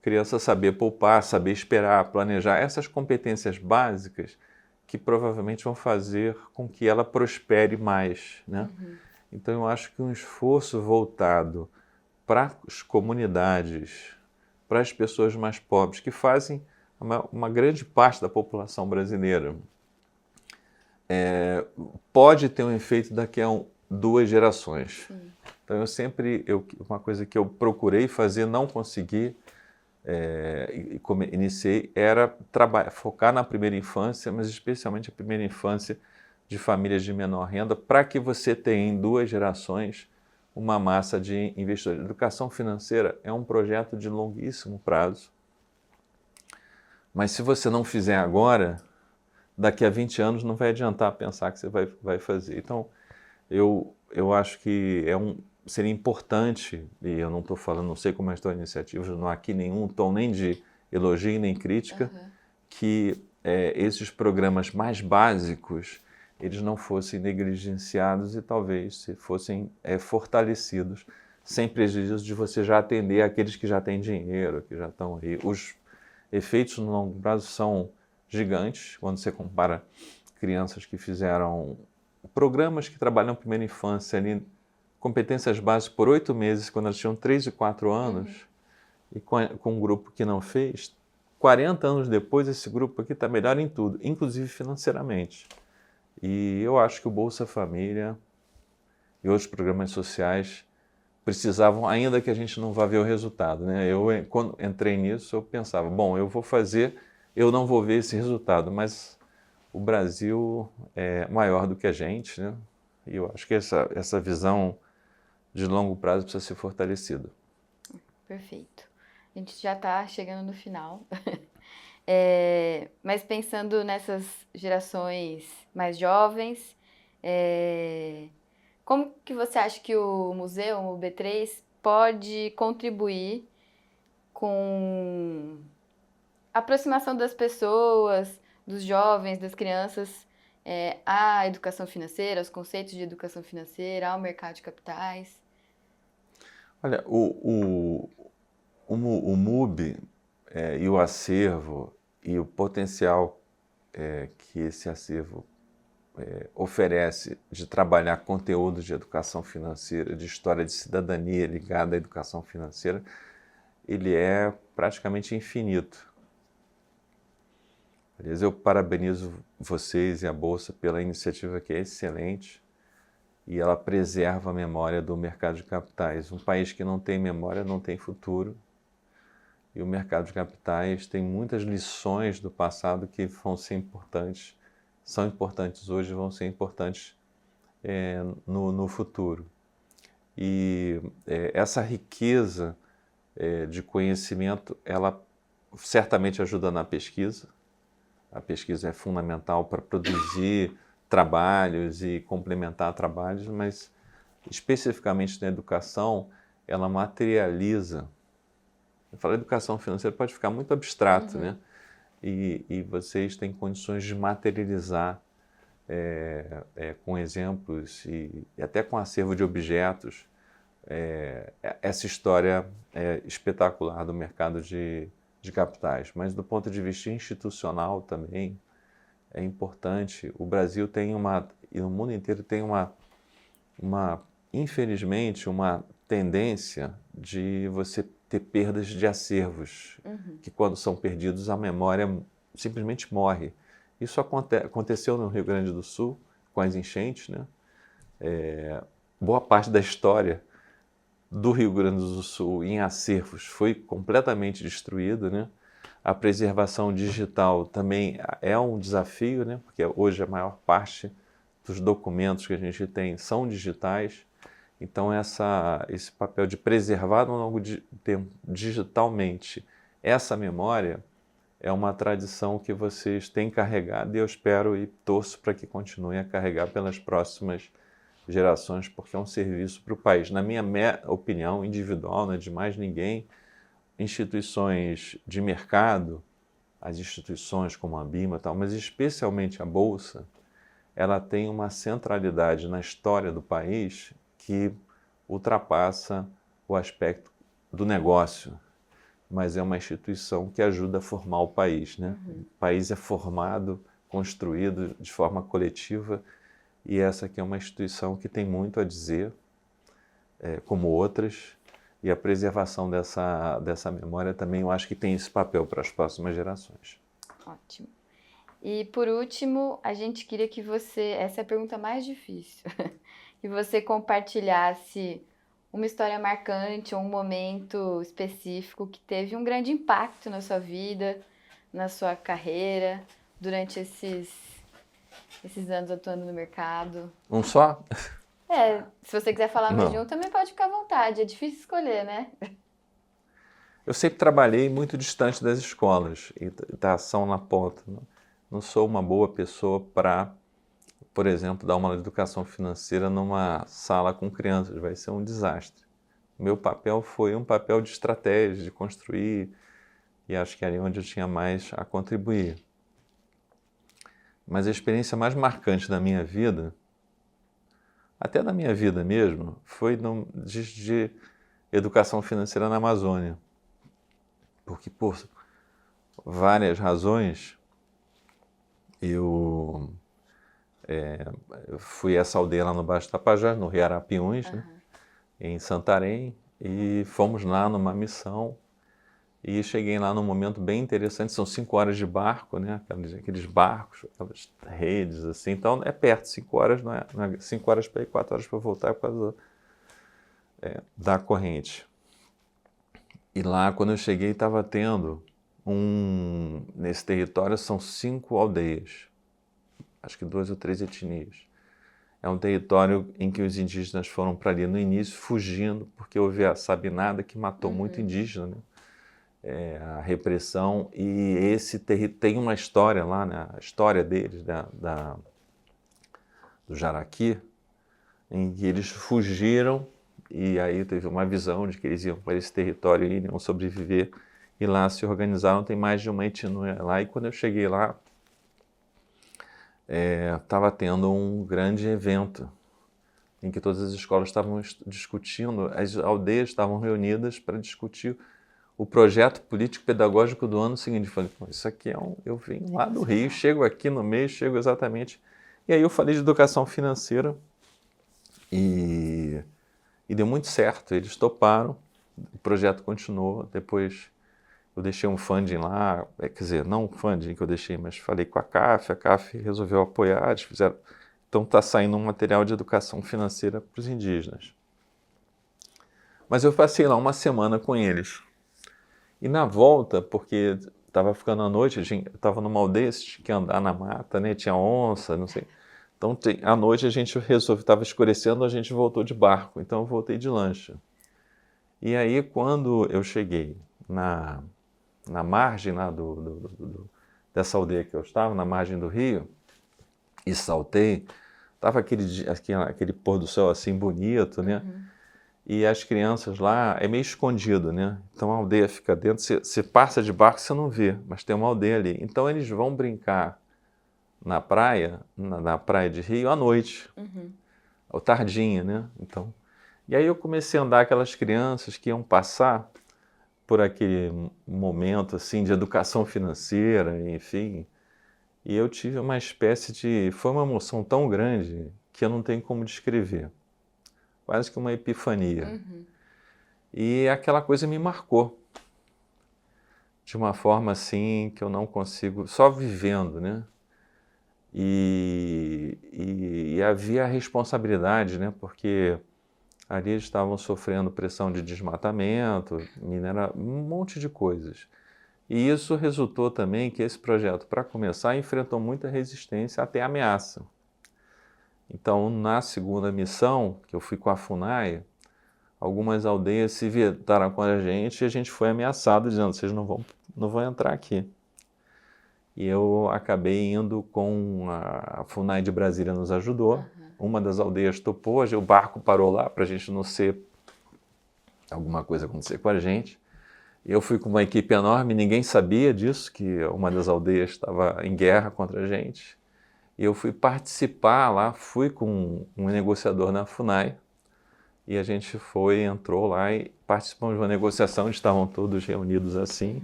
criança saber poupar, saber esperar, planejar, essas competências básicas que provavelmente vão fazer com que ela prospere mais, né? Então eu acho que um esforço voltado para as comunidades, para as pessoas mais pobres, que fazem uma grande parte da população brasileira, pode ter um efeito daqui a 2 gerações. Então uma coisa que eu procurei fazer, não consegui, e como iniciei, era focar na primeira infância, mas especialmente a primeira infância de famílias de menor renda, para que você tenha em 2 gerações uma massa de investidores. Educação financeira é um projeto de longuíssimo prazo, mas se você não fizer agora, daqui a 20 anos não vai adiantar pensar que você vai fazer. Então, eu acho que seria importante, e eu não estou falando, não sei como é a tua iniciativa, não há aqui nenhum tom nem de elogio nem crítica, que esses programas mais básicos eles não fossem negligenciados e talvez fossem fortalecidos, sem prejuízo de você já atender aqueles que já têm dinheiro, que já estão aí. Os efeitos no longo prazo são gigantes, quando você compara crianças que fizeram programas que trabalham primeira infância, ali, competências básicas por 8 meses, quando elas tinham 3 e 4 anos, e com um grupo que não fez, 40 anos depois esse grupo aqui está melhor em tudo, inclusive financeiramente. E eu acho que o Bolsa Família e outros programas sociais precisavam, ainda que a gente não vá ver o resultado, né? Quando entrei nisso, eu pensava, bom, eu vou fazer, eu não vou ver esse resultado, mas o Brasil é maior do que a gente, né? E eu acho que essa visão de longo prazo precisa ser fortalecida. Perfeito. A gente já está chegando no final. Mas pensando nessas gerações mais jovens, como que você acha que o museu, o B3, pode contribuir com a aproximação das pessoas, dos jovens, das crianças, à educação financeira, aos conceitos de educação financeira, ao mercado de capitais? Olha, o MUB e o acervo e o potencial que esse acervo oferece de trabalhar conteúdos de educação financeira, de história de cidadania ligada à educação financeira, ele é praticamente infinito. Aliás, eu parabenizo vocês e a Bolsa pela iniciativa que é excelente e ela preserva a memória do mercado de capitais. Um país que não tem memória não tem futuro. E o mercado de capitais tem muitas lições do passado que vão ser importantes, são importantes hoje, vão ser importantes no futuro. E essa riqueza de conhecimento, ela certamente ajuda na pesquisa. A pesquisa é fundamental para produzir trabalhos e complementar trabalhos, mas especificamente na educação, ela materializa. Eu falo educação financeira, pode ficar muito abstrato, né? E vocês têm condições de materializar com exemplos e até com acervo de objetos essa história espetacular do mercado de capitais. Mas do ponto de vista institucional também é importante. O Brasil tem e o mundo inteiro tem infelizmente, uma tendência de você ter perdas de acervos, que quando são perdidos a memória simplesmente morre. Isso aconteceu no Rio Grande do Sul com as enchentes, né? Boa parte da história do Rio Grande do Sul em acervos foi completamente destruída, né? A preservação digital também é um desafio, né? Porque hoje a maior parte dos documentos que a gente tem são digitais. Então, esse papel de preservar ao longo de tempo digitalmente essa memória é uma tradição que vocês têm carregado e eu espero e torço para que continuem a carregar pelas próximas gerações, porque é um serviço para o país. Na minha opinião individual, não é de mais ninguém, instituições de mercado, as instituições como a BIMA e tal, mas especialmente a Bolsa, ela tem uma centralidade na história do país que ultrapassa o aspecto do negócio, mas é uma instituição que ajuda a formar o país, né? O país é formado, construído de forma coletiva e essa aqui é uma instituição que tem muito a dizer, como outras, e a preservação dessa memória também eu acho que tem esse papel para as próximas gerações. Ótimo. E por último, a gente queria que você, essa é a pergunta mais difícil, que você compartilhasse uma história marcante ou um momento específico que teve um grande impacto na sua vida, na sua carreira, durante esses anos atuando no mercado. Um só? Se você quiser falar mais de um, também pode ficar à vontade. É difícil escolher, né? Eu sempre trabalhei muito distante das escolas e da ação na ponta. Não sou uma boa pessoa para, por exemplo, dar uma aula de educação financeira numa sala com crianças. Vai ser um desastre. Meu papel foi um papel de estratégia, de construir, e acho que era onde eu tinha mais a contribuir. Mas a experiência mais marcante da minha vida, até da minha vida mesmo, foi de educação financeira na Amazônia. Porque por várias razões, eu fui a essa aldeia lá no Baixo Tapajós, no Rio Arapiuns, né, em Santarém, e fomos lá numa missão e cheguei lá num momento bem interessante, são 5 horas de barco, né, aqueles barcos, aquelas redes assim, então é perto, 5 horas, não é 5 horas para ir, 4 horas para voltar por causa da corrente. E lá, quando eu cheguei, estava tendo nesse território são 5 aldeias, acho que 2 ou 3 etnias. É um território em que os indígenas foram para ali no início, fugindo, porque houve a Sabinada que matou muito indígena, né? A repressão, e esse tem uma história lá, né? A história deles, do Jaraqui, em que eles fugiram, e aí teve uma visão de que eles iam para esse território e iriam sobreviver, e lá se organizaram, tem mais de uma etnia lá, e quando eu cheguei lá, estava tendo um grande evento, em que todas as escolas estavam discutindo, as aldeias estavam reunidas para discutir o projeto político-pedagógico do ano seguinte. Eu falei, isso aqui eu vim lá do Rio, chego aqui no meio, chego exatamente... E aí eu falei de educação financeira e deu muito certo, eles toparam, o projeto continuou, depois eu deixei um funding lá, quer dizer, não um funding que eu deixei, mas falei com a CAF resolveu apoiar, eles fizeram... Então está saindo um material de educação financeira para os indígenas. Mas eu passei lá uma semana com eles. E na volta, porque estava ficando à noite, eu estava numa aldeia, tinha que andar na mata, né? Tinha onça, não sei. Então à noite a gente resolveu, estava escurecendo, a gente voltou de barco, então eu voltei de lancha. E aí quando eu cheguei na margem lá dessa aldeia que eu estava, na margem do rio, e saltei, estava aquele pôr do céu assim bonito, né? E as crianças lá, é meio escondido, né? Então a aldeia fica dentro, você passa de barco, você não vê, mas tem uma aldeia ali. Então eles vão brincar na praia, na praia de Rio, à noite, ou tardinha, né? Então, e aí eu comecei a andar aquelas crianças que iam passar por aquele momento assim de educação financeira, enfim, e eu tive uma espécie foi uma emoção tão grande que eu não tenho como descrever. Quase que uma epifania. E aquela coisa me marcou. De uma forma assim que eu não consigo... Só vivendo, né? E havia a responsabilidade, né? Porque ali eles estavam sofrendo pressão de desmatamento, um monte de coisas. E isso resultou também que esse projeto, para começar, enfrentou muita resistência até ameaça. Então, na segunda missão, que eu fui com a FUNAI, algumas aldeias se viraram com a gente e a gente foi ameaçado, dizendo, vocês não vão entrar aqui. E eu acabei indo com a FUNAI de Brasília nos ajudou. Uma das aldeias topou, o barco parou lá para a gente não ser alguma coisa acontecer com a gente. Eu fui com uma equipe enorme, ninguém sabia disso, que uma das aldeias estava em guerra contra a gente. E eu fui participar lá, fui com um negociador na FUNAI, e a gente entrou lá e participamos de uma negociação, eles estavam todos reunidos assim,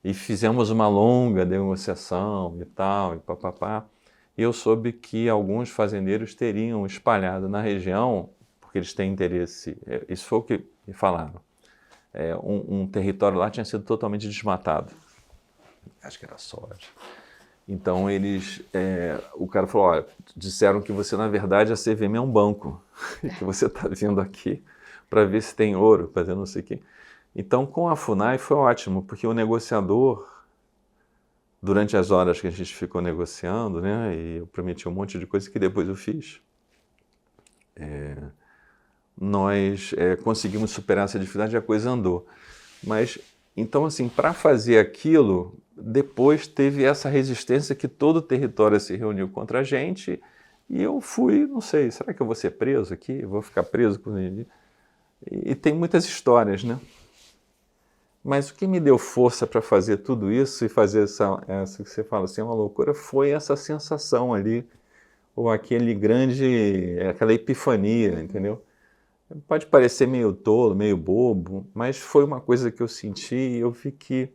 e fizemos uma longa negociação e tal, e papapá. E eu soube que alguns fazendeiros teriam espalhado na região, porque eles têm interesse, isso foi o que me falaram, um território lá tinha sido totalmente desmatado. Acho que era soja. Então o cara falou, olha, disseram que você na verdade a CVM é um banco, e que você está vindo aqui para ver se tem ouro, fazer não sei o quê. Então com a FUNAI foi ótimo, porque o negociador, durante as horas que a gente ficou negociando, né, e eu prometi um monte de coisa que depois eu fiz, nós conseguimos superar essa dificuldade e a coisa andou. Mas, então assim, para fazer aquilo, depois teve essa resistência que todo o território se reuniu contra a gente e eu fui, não sei, será que eu vou ser preso aqui? Vou ficar preso com ele? E tem muitas histórias, né? Mas o que me deu força para fazer tudo isso e fazer essa que você fala assim, uma loucura, foi essa sensação ali, ou aquela epifania, entendeu? Pode parecer meio tolo, meio bobo, mas foi uma coisa que eu senti e eu vi que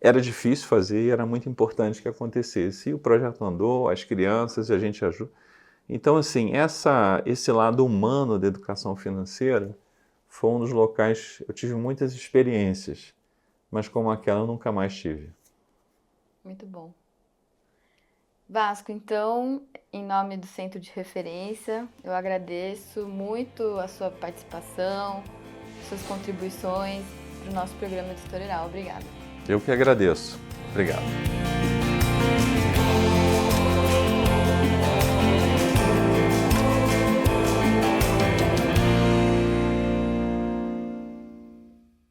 era difícil fazer e era muito importante que acontecesse. E o projeto andou, as crianças, a gente ajuda. Então, assim, esse lado humano da educação financeira foi um dos locais, eu tive muitas experiências, mas como aquela eu nunca mais tive. Muito bom. Vasco, então, em nome do Centro de Referência, eu agradeço muito a sua participação, suas contribuições para o nosso programa editorial. Obrigada. Eu que agradeço. Obrigado.